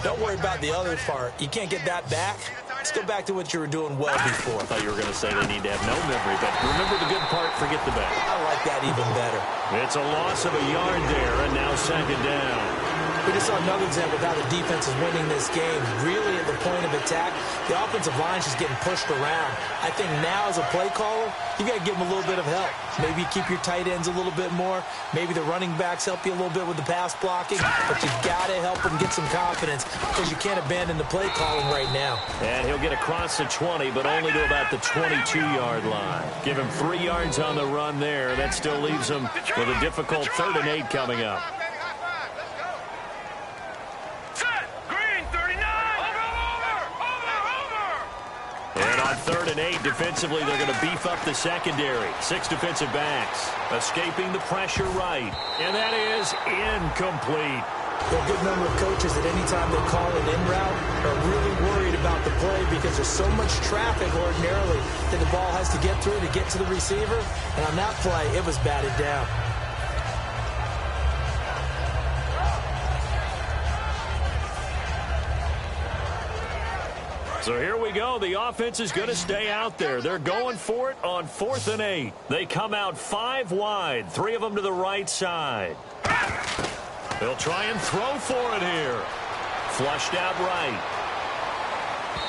[SPEAKER 3] Don't worry about the other part. You can't get that back. Let's go back to what you were doing well before.
[SPEAKER 2] I thought you were going to say they need to have no memory, but remember the good part, forget the bad.
[SPEAKER 3] I like that even better.
[SPEAKER 2] It's a loss of a yard there, and now second down.
[SPEAKER 3] We just saw another example of how the defense is winning this game. Really at the point of attack, the offensive line is just getting pushed around. I think now as a play caller, you got to give them a little bit of help. Maybe keep your tight ends a little bit more. Maybe the running backs help you a little bit with the pass blocking. But you got to help them get some confidence because you can't abandon the play calling right now.
[SPEAKER 2] And he'll get across the 20, but only to about the 22-yard line. Give him 3 yards on the run there. That still leaves him with a difficult 3rd and 8 coming up. And on 3rd and 8, defensively, they're going to beef up the secondary. 6 defensive backs escaping the pressure right. And that is incomplete.
[SPEAKER 3] There are a good number of coaches that any time they call an in route are really worried about the play because there's so much traffic ordinarily that the ball has to get through to get to the receiver. And on that play, it was batted down.
[SPEAKER 2] So here we go. The offense is going to stay out there. They're going for it on 4th and 8. They come out 5 wide, 3 of them to the right side. They'll try and throw for it here. Flushed out right.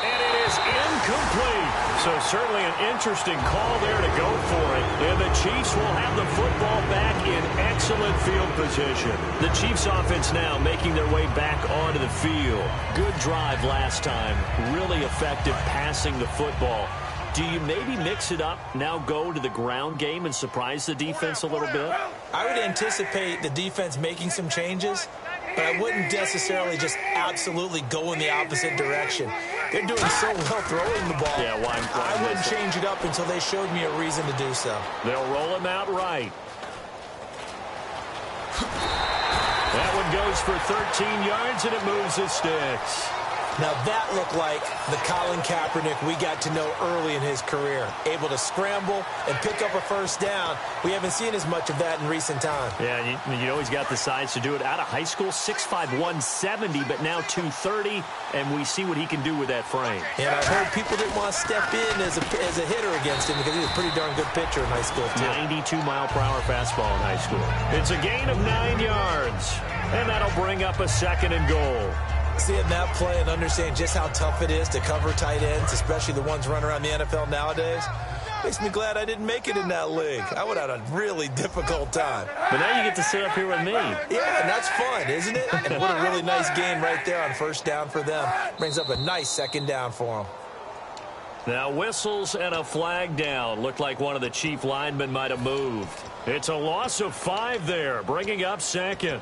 [SPEAKER 2] And it is incomplete. So certainly an interesting call there to go for it. And the Chiefs will have the football back in excellent field position. The Chiefs offense now making their way back onto the field. Good drive last time. Really effective passing the football. Do you maybe mix it up, now go to the ground game and surprise the defense a little bit?
[SPEAKER 3] I would anticipate the defense making some changes, but I wouldn't necessarily just absolutely go in the opposite direction. They're doing so well throwing the ball.
[SPEAKER 2] Yeah, why
[SPEAKER 3] I wouldn't change it up until they showed me a reason to do so.
[SPEAKER 2] They'll roll him out right. That one goes for 13 yards, and it moves the sticks.
[SPEAKER 3] Now that looked like the Colin Kaepernick we got to know early in his career. Able to scramble and pick up a first down. We haven't seen as much of that in recent time.
[SPEAKER 2] Yeah, you know he's got the size to do it. Out of high school, 6'5", 170, but now 230, and we see what he can do with that frame.
[SPEAKER 3] And I've heard people didn't want to step in as a hitter against him because he was a pretty darn good pitcher in high school, too.
[SPEAKER 2] 92-mile-per-hour fastball in high school. It's a gain of 9 yards, and that'll bring up a 2nd and goal.
[SPEAKER 3] Seeing that play and understanding just how tough it is to cover tight ends, especially the ones running around the NFL nowadays, makes me glad I didn't make it in that league. I would have had a really difficult time.
[SPEAKER 2] But now you get to sit up here with me.
[SPEAKER 3] Yeah, and that's fun, isn't it? And what a really nice game right there on first down for them. Brings up a nice 2nd down for them.
[SPEAKER 2] Now whistles and a flag down. Looked like one of the Chief linemen might have moved. It's a loss of 5 there, bringing up 2nd.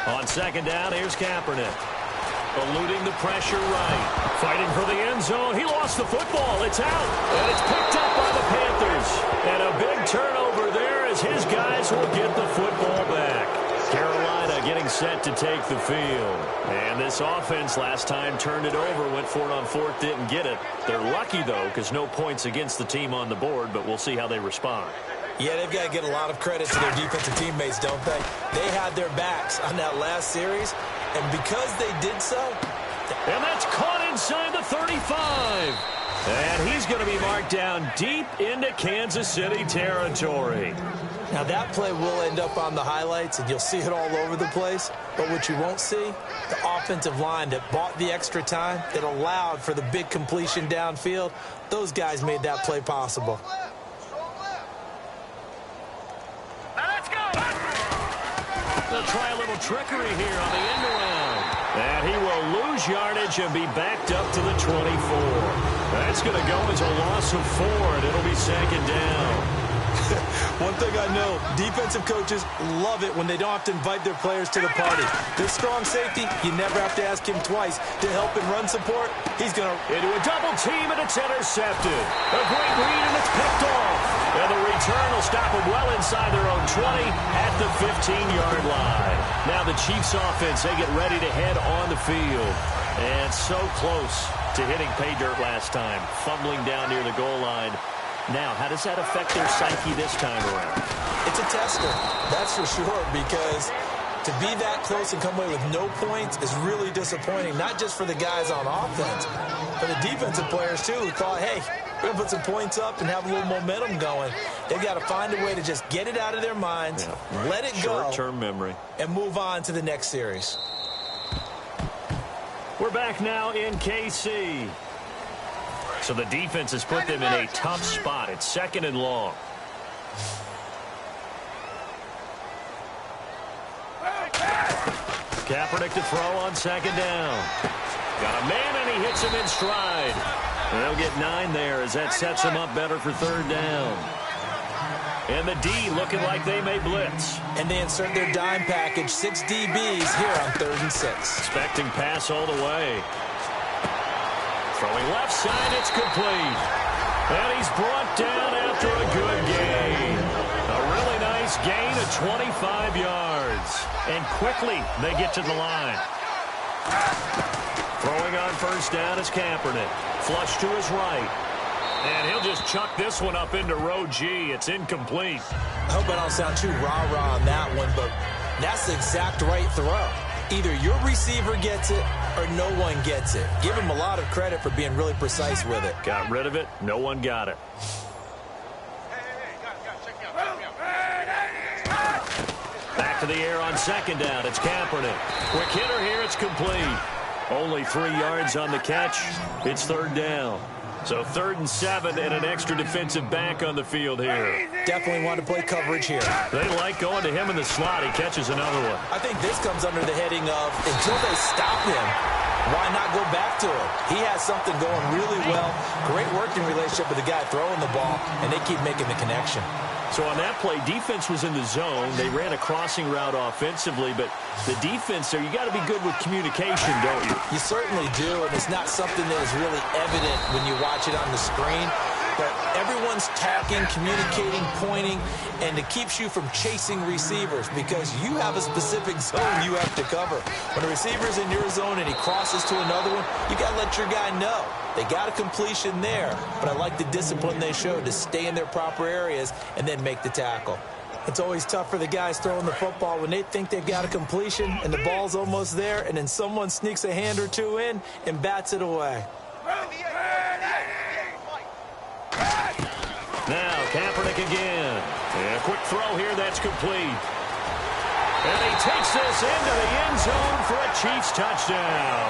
[SPEAKER 2] On 2nd down, here's Kaepernick. Eluding the pressure right. Fighting for the end zone. He lost the football. It's out. And it's picked up by the Panthers. And a big turnover there as his guys will get the football back. Carolina getting set to take the field. And this offense last time turned it over, went for it on 4th, didn't get it. They're lucky, though, because no points against the team on the board, but we'll see how they respond.
[SPEAKER 3] Yeah, they've got to get a lot of credit to their defensive teammates, don't they? They had their backs on that last series, and because they did so...
[SPEAKER 2] And that's caught inside the 35. And he's going to be marked down deep into Kansas City territory.
[SPEAKER 3] Now, that play will end up on the highlights, and you'll see it all over the place. But what you won't see, the offensive line that bought the extra time, that allowed for the big completion downfield, those guys made that play possible.
[SPEAKER 2] They'll try a little trickery here on the end around. And he will lose yardage and be backed up to the 24. That's going to go as a loss of 4, and it'll be 2nd down.
[SPEAKER 3] One thing I know, defensive coaches love it when they don't have to invite their players to the party. This strong safety, you never have to ask him twice to help in run support. He's going to...
[SPEAKER 2] Into a double team, and it's intercepted. A great read, and it's picked off. And the return will stop them well inside their own 20 at the 15-yard line. Now the Chiefs offense, they get ready to head on the field. And so close to hitting pay dirt last time, fumbling down near the goal line. Now, how does that affect their psyche this time around?
[SPEAKER 3] It's a tester, that's for sure, because to be that close and come away with no points is really disappointing, not just for the guys on offense, but the defensive players, too, who thought, hey, we're going to put some points up and have a little momentum going. They've got to find a way to just get it out of their minds, let it go,
[SPEAKER 2] short-term memory,
[SPEAKER 3] and move on to the next series.
[SPEAKER 2] We're back now in KC. So the defense has put them in a tough spot. It's 2nd and long. Kaepernick to throw on 2nd down. Got a man, and he hits him in stride. And they'll get 9 there as that sets them up better for 3rd down. And the D looking like they may blitz.
[SPEAKER 3] And they insert their dime package, 6 DBs here on 3rd and 6.
[SPEAKER 2] Expecting pass all the way. Throwing left side, it's complete. And he's brought down after a good gain. A really nice gain of 25 yards. And quickly they get to the line. Throwing on 1st down is Kaepernick. Flush to his right. And he'll just chuck this one up into row G. It's incomplete.
[SPEAKER 3] I hope I don't sound too rah-rah on that one, but that's the exact right throw. Either your receiver gets it or no one gets it. Give him a lot of credit for being really precise with it.
[SPEAKER 2] Got rid of it. No one got it. Back to the air on 2nd down. It's Kaepernick. Quick hitter here. It's complete. Only 3 yards on the catch. It's 3rd down. So 3rd and 7 and an extra defensive back on the field here.
[SPEAKER 3] Definitely want to play coverage here.
[SPEAKER 2] They like going to him in the slot. He catches another one.
[SPEAKER 3] I think this comes under the heading of until they stop him, why not go back to him? He has something going really well. Great working relationship with the guy throwing the ball, and they keep making the connection.
[SPEAKER 2] So on that play, defense was in the zone. They ran a crossing route offensively, but the defense there, you got to be good with communication, don't you?
[SPEAKER 3] You certainly do, and it's not something that is really evident when you watch it on the screen. But everyone's talking, communicating, pointing, and it keeps you from chasing receivers because you have a specific zone you have to cover. When a receiver's in your zone and he crosses to another one, you got to let your guy know. They got a completion there, but I like the discipline they showed to stay in their proper areas and then make the tackle. It's always tough for the guys throwing the football when they think they've got a completion and the ball's almost there, and then someone sneaks a hand or two in and bats it away.
[SPEAKER 2] Now, Kaepernick again. And a quick throw here, that's complete. And he takes this into the end zone for a Chiefs touchdown.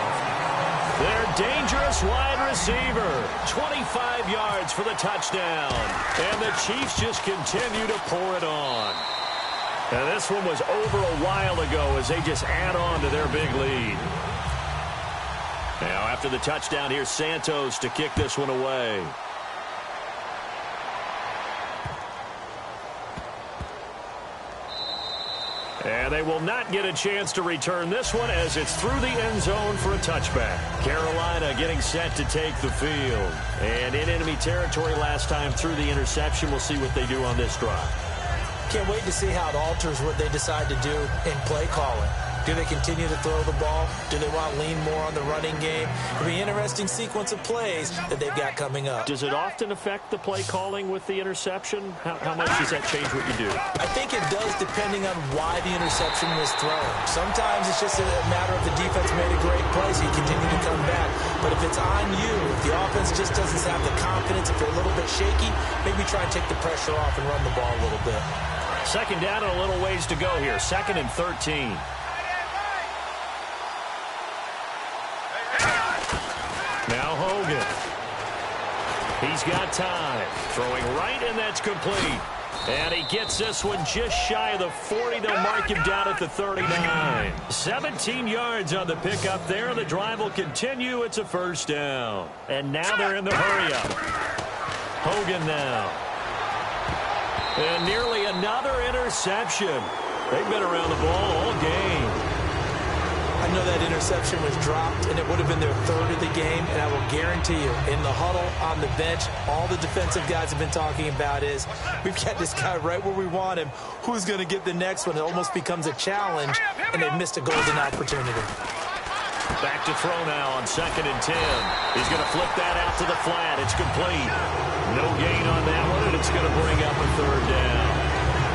[SPEAKER 2] Their dangerous wide receiver, 25 yards for the touchdown. And the Chiefs just continue to pour it on. And this one was over a while ago as they just add on to their big lead. Now, after the touchdown, here's Santos to kick this one away. And they will not get a chance to return this one as it's through the end zone for a touchback. Carolina getting set to take the field. And in enemy territory last time through the interception. We'll see what they do on this drive.
[SPEAKER 3] Can't wait to see how it alters what they decide to do in play calling. Do they continue to throw the ball? Do they want to lean more on the running game? It'll be an interesting sequence of plays that they've got coming up.
[SPEAKER 2] Does it often affect the play calling with the interception? How much does that change what you do?
[SPEAKER 3] I think it does depending on why the interception was thrown. Sometimes it's just a matter of the defense made a great play, so you continue to come back. But if it's on you, if the offense just doesn't have the confidence, if they're a little bit shaky, maybe try and take the pressure off and run the ball a little bit.
[SPEAKER 2] 2nd down and a little ways to go here. 2nd and 13. Now Hogan. He's got time. Throwing right, and that's complete. And he gets this one just shy of the 40. They'll mark him down at the 39. 17 yards on the pickup there. The drive will continue. It's a 1st down. And now they're in the hurry-up. Hogan now. And nearly another interception. They've been around the ball all game.
[SPEAKER 3] I know that interception was dropped, and it would have been their third of the game, and I will guarantee you, in the huddle, on the bench, all the defensive guys have been talking about is, we've got this guy right where we want him. Who's going to get the next one? It almost becomes a challenge, and they've missed a golden opportunity.
[SPEAKER 2] Back to throw now on 2nd and 10. He's going to flip that out to the flat. It's complete. No gain on that one, and it's going to bring up a 3rd down.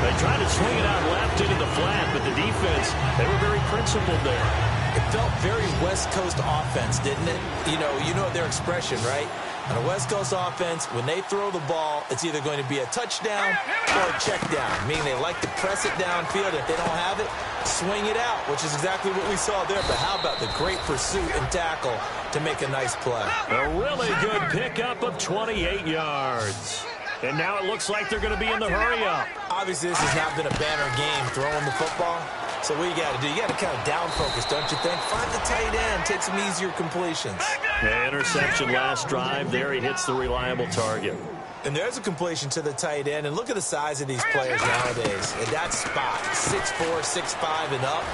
[SPEAKER 2] They tried to swing it out left into the flat, but the defense, they were very principled there.
[SPEAKER 3] It felt very West Coast offense, didn't it? You know their expression, right? On a West Coast offense, when they throw the ball, it's either going to be a touchdown or a check down, meaning they like to press it downfield. If they don't have it, swing it out, which is exactly what we saw there. But how about the great pursuit and tackle to make a nice play?
[SPEAKER 2] A really good pickup of 28 yards. And now it looks like they're going to be in the hurry-up.
[SPEAKER 3] Obviously, this has not been a banner game throwing the football. So what you got to do, you got to kind of down focus, don't you think? Find the tight end, take some easier completions.
[SPEAKER 2] Yeah, interception last drive there. He hits the reliable target.
[SPEAKER 3] And there's a completion to the tight end. And look at the size of these players nowadays. At that spot, 6'4", 6'5", and up.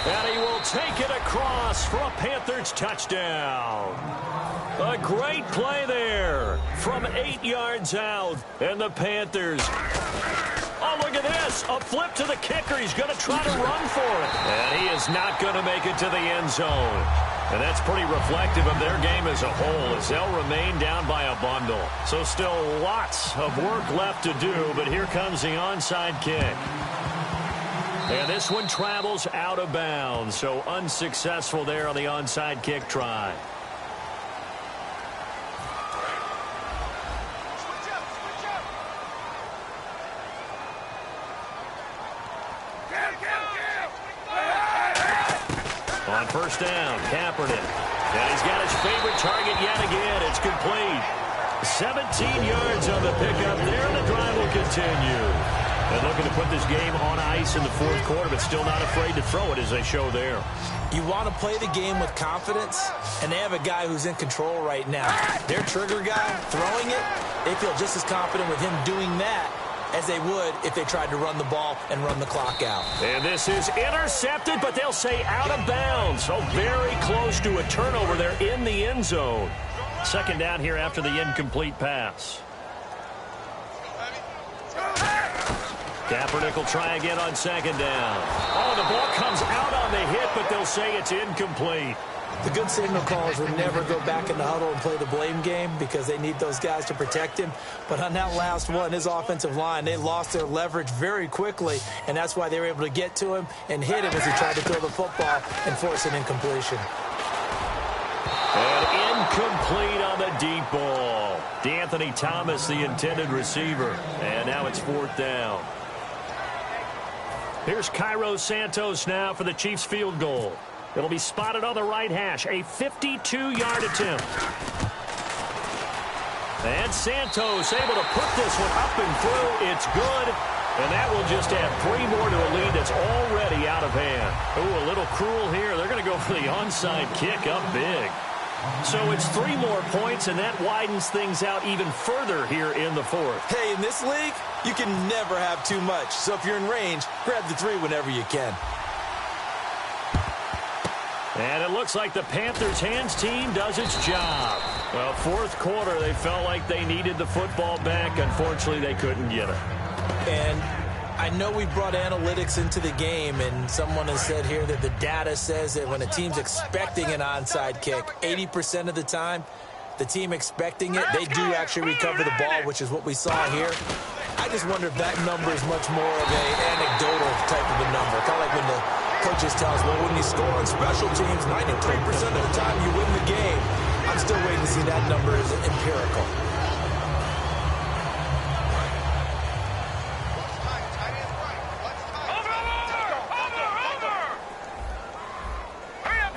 [SPEAKER 2] And he will take it across for a Panthers touchdown. A great play there from 8 yards out. And the Panthers... Oh, look at this. A flip to the kicker. He's going to try to run for it. And he is not going to make it to the end zone. And that's pretty reflective of their game as a whole, as they'll remain down by a bundle. So still lots of work left to do, but here comes the onside kick. And this one travels out of bounds, so unsuccessful there on the onside kick try. On 1st down, Kaepernick. And he's got his favorite target yet again. It's complete. 17 yards on the pickup there. The drive will continue. And looking to put this game on ice in the 4th quarter, but still not afraid to throw it as they show there.
[SPEAKER 3] You want to play the game with confidence, and they have a guy who's in control right now. Their trigger guy, throwing it, they feel just as confident with him doing that as they would if they tried to run the ball and run the clock out.
[SPEAKER 2] And this is intercepted, but they'll say out of bounds. So very close to a turnover there in the end zone. 2nd down here after the incomplete pass. Kaepernick will try again on 2nd down. Oh, the ball comes out on the hit, but they'll say it's incomplete.
[SPEAKER 3] The good signal callers will never go back in the huddle and play the blame game because they need those guys to protect him. But on that last one, his offensive line, they lost their leverage very quickly, and that's why they were able to get to him and hit him as he tried to throw the football and force an incompletion.
[SPEAKER 2] And incomplete on the deep ball. D'Anthony Thomas, the intended receiver. And now it's 4th down. Here's Cairo Santos now for the Chiefs field goal. It'll be spotted on the right hash. A 52-yard attempt. And Santos able to put this one up and through. It's good. And that will just add 3 more to a lead that's already out of hand. Ooh, a little cruel here. They're going to go for the onside kick up big. So it's 3 more points, and that widens things out even further here in the 4th.
[SPEAKER 3] Hey, in this league, you can never have too much. So if you're in range, grab the 3 whenever you can.
[SPEAKER 2] And it looks like the Panthers' hands team does its job. Well, 4th quarter, they felt like they needed the football back. Unfortunately, they couldn't get it.
[SPEAKER 3] And I know we brought analytics into the game, and someone has said here that the data says that when a team's expecting an onside kick, 80% of the time, the team expecting it, they do actually recover the ball, which is what we saw here. I just wonder if that number is much more of an anecdotal type of a number. Kind of like when the coaches tell us, well, when you score on special teams, 93% of the time you win the game. I'm still waiting to see that number is empirical.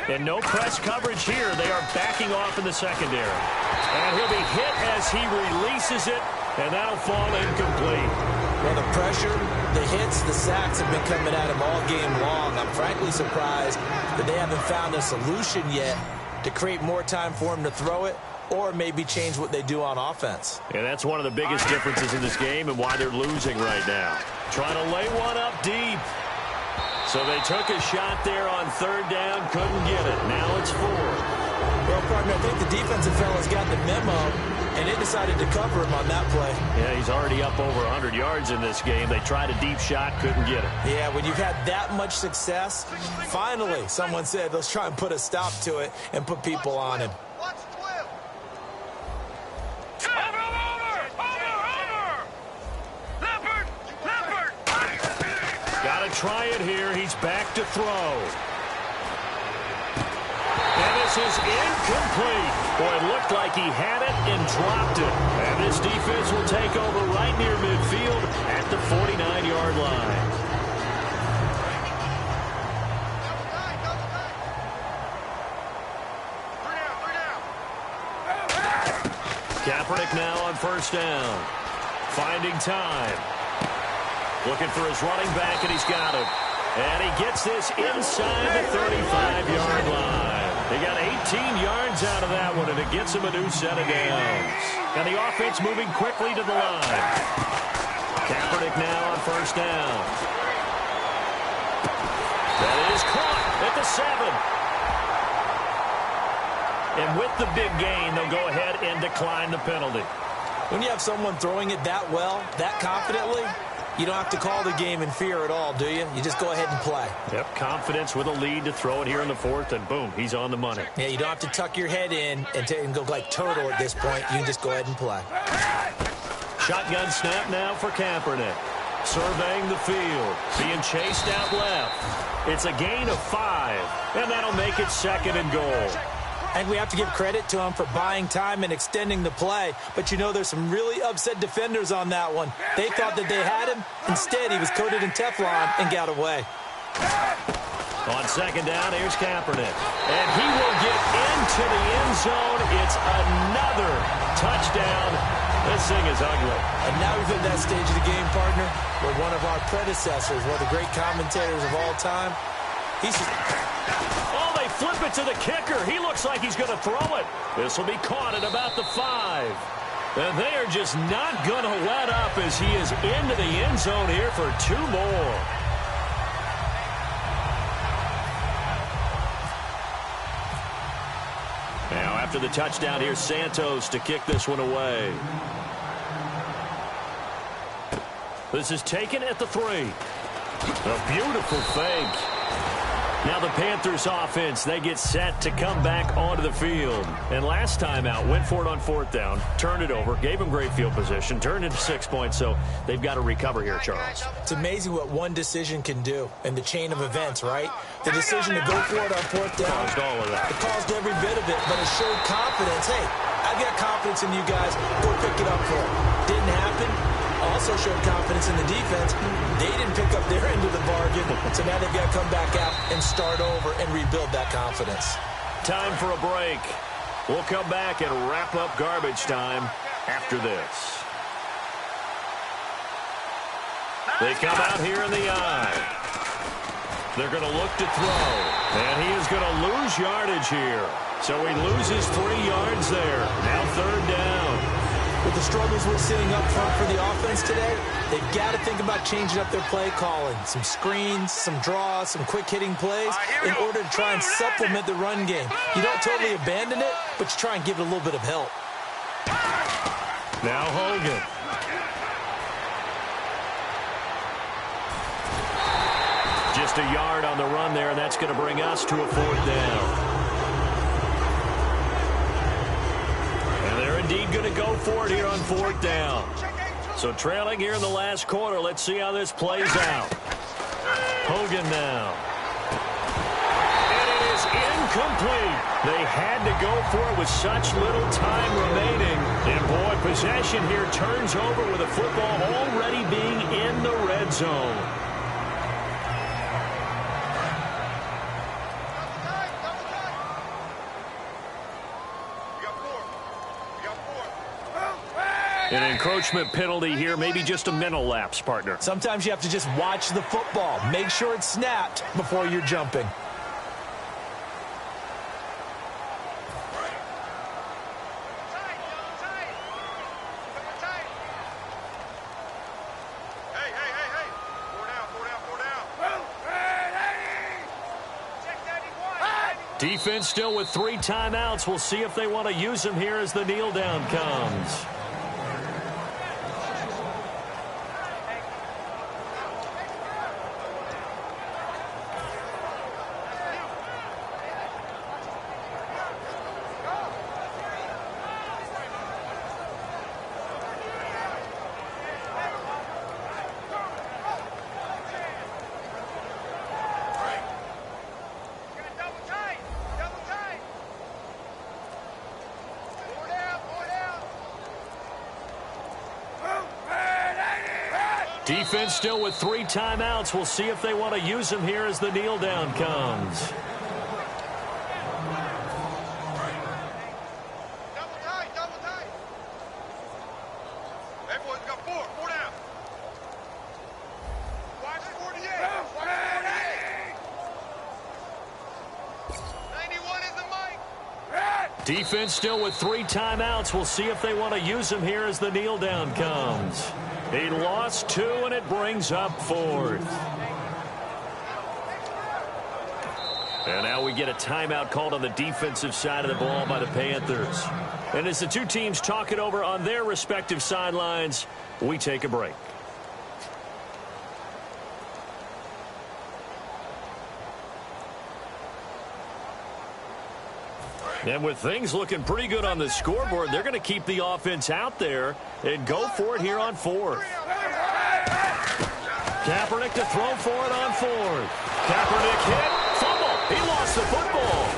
[SPEAKER 2] And no press coverage here. They are backing off in the secondary. And he'll be hit as he releases it, and that'll fall incomplete.
[SPEAKER 3] Well, the pressure, the hits, the sacks have been coming at him all game long. I'm frankly surprised that they haven't found a solution yet to create more time for him to throw it or maybe change what they do on offense.
[SPEAKER 2] And that's one of the biggest differences in this game and why they're losing right now. Trying to lay one up deep. So they took a shot there on third down, couldn't get it. Now it's 4.
[SPEAKER 3] Well, partner, I think the defensive fellas got the memo, and they decided to cover him on that play.
[SPEAKER 2] Yeah, he's already up over 100 yards in this game. They tried a deep shot, couldn't get it.
[SPEAKER 3] Yeah, when you've had that much success, finally, someone said, let's try and put a stop to it and put people on him.
[SPEAKER 4] Watch 12.
[SPEAKER 2] Got to try it here. He's back to throw. And this is incomplete. Boy, it looked like he had it and dropped it. And this defense will take over right near midfield at the 49-yard line. Kaepernick now on first down. Finding time. Looking for his running back, and he's got him. And he gets this inside the 35-yard line. They got 18 yards out of that one, and it gets him a new set of downs. And the offense moving quickly to the line. Kaepernick now on first down. That is caught at the 7. And with the big gain, they'll go ahead and decline the penalty.
[SPEAKER 3] When you have someone throwing it that well, that confidently, you don't have to call the game in fear at all, do you? You just go ahead and play.
[SPEAKER 2] Yep, confidence with a lead to throw it here in the 4th, and boom, he's on the money.
[SPEAKER 3] Yeah, you don't have to tuck your head in and go like turtle at this point. You can just go ahead and play.
[SPEAKER 2] Shotgun snap now for Kaepernick. Surveying the field, being chased out left. It's a gain of 5, and that'll make it 2nd and goal.
[SPEAKER 3] I think we have to give credit to him for buying time and extending the play. But, you know, there's some really upset defenders on that one. They thought that they had him. Instead, he was coated in Teflon and got away.
[SPEAKER 2] On second down, here's Kaepernick. And he will get into the end zone. It's another touchdown. This thing is ugly.
[SPEAKER 3] And now we've hit that stage of the game, partner, where one of our predecessors, one of the great commentators of all time,
[SPEAKER 2] oh, they flip it to the kicker. He looks like he's going to throw it. This will be caught at about the 5. And they are just not going to let up as he is into the end zone here for 2 more. Now, after the touchdown, here's Santos to kick this one away. This is taken at the 3. A beautiful fake. Now the Panthers offense, they get set to come back onto the field. And last time out, went for it on 4th down, turned it over, gave them great field position, turned into 6 points, so they've got to recover here, Charles.
[SPEAKER 3] It's amazing what one decision can do in the chain of events, right? The decision to go for it on 4th down.
[SPEAKER 2] Caused all of that.
[SPEAKER 3] It caused every bit of it, but it showed confidence. Hey, I got confidence in you guys. Go pick it up for it. Didn't happen. Also showed confidence in the defense. They didn't pick up their end of the bargain, so now they've got to come back out and start over and rebuild that confidence.
[SPEAKER 2] Time for a break. We'll come back and wrap up garbage time after this. They come out here in the eye. They're going to look to throw, and he is going to lose yardage here. So he loses 3 yards there. Now 3rd down.
[SPEAKER 3] With the struggles we're seeing up front for the offense today, they've got to think about changing up their play calling. Some screens, some draws, some quick-hitting plays in order to try and supplement the run game. You don't totally abandon it, but you try and give it a little bit of help.
[SPEAKER 2] Now Hogan. Just a yard on the run there, and that's going to bring us to a 4th down. Indeed going to go for it here on 4th down. So trailing here in the last quarter. Let's see how this plays out. Hogan now. And it is incomplete. They had to go for it with such little time remaining. And boy, possession here turns over with the football already being in the red zone. An encroachment penalty here, maybe just a mental lapse, partner.
[SPEAKER 3] Sometimes you have to just watch the football. Make sure it's snapped before you're jumping.
[SPEAKER 2] Defense still with 3 timeouts. We'll see if they want to use them here as the kneel down comes. Defense still with 3 timeouts. We'll see if they want to use them here as the kneel down comes.
[SPEAKER 4] Double tight, double tight. Hey, boys, we got 4 down. Watch 48. Watch 48. 91 is the mic.
[SPEAKER 2] Defense still with 3 timeouts. We'll see if they want to use them here as the kneel down comes. He lost 2, and it brings up 4th. And now we get a timeout called on the defensive side of the ball by the Panthers. And as the 2 teams talk it over on their respective sidelines, we take a break. And with things looking pretty good on the scoreboard, they're going to keep the offense out there and go for it here on 4th. Kaepernick to throw for it on 4th. Kaepernick hit. Fumble. He lost the football.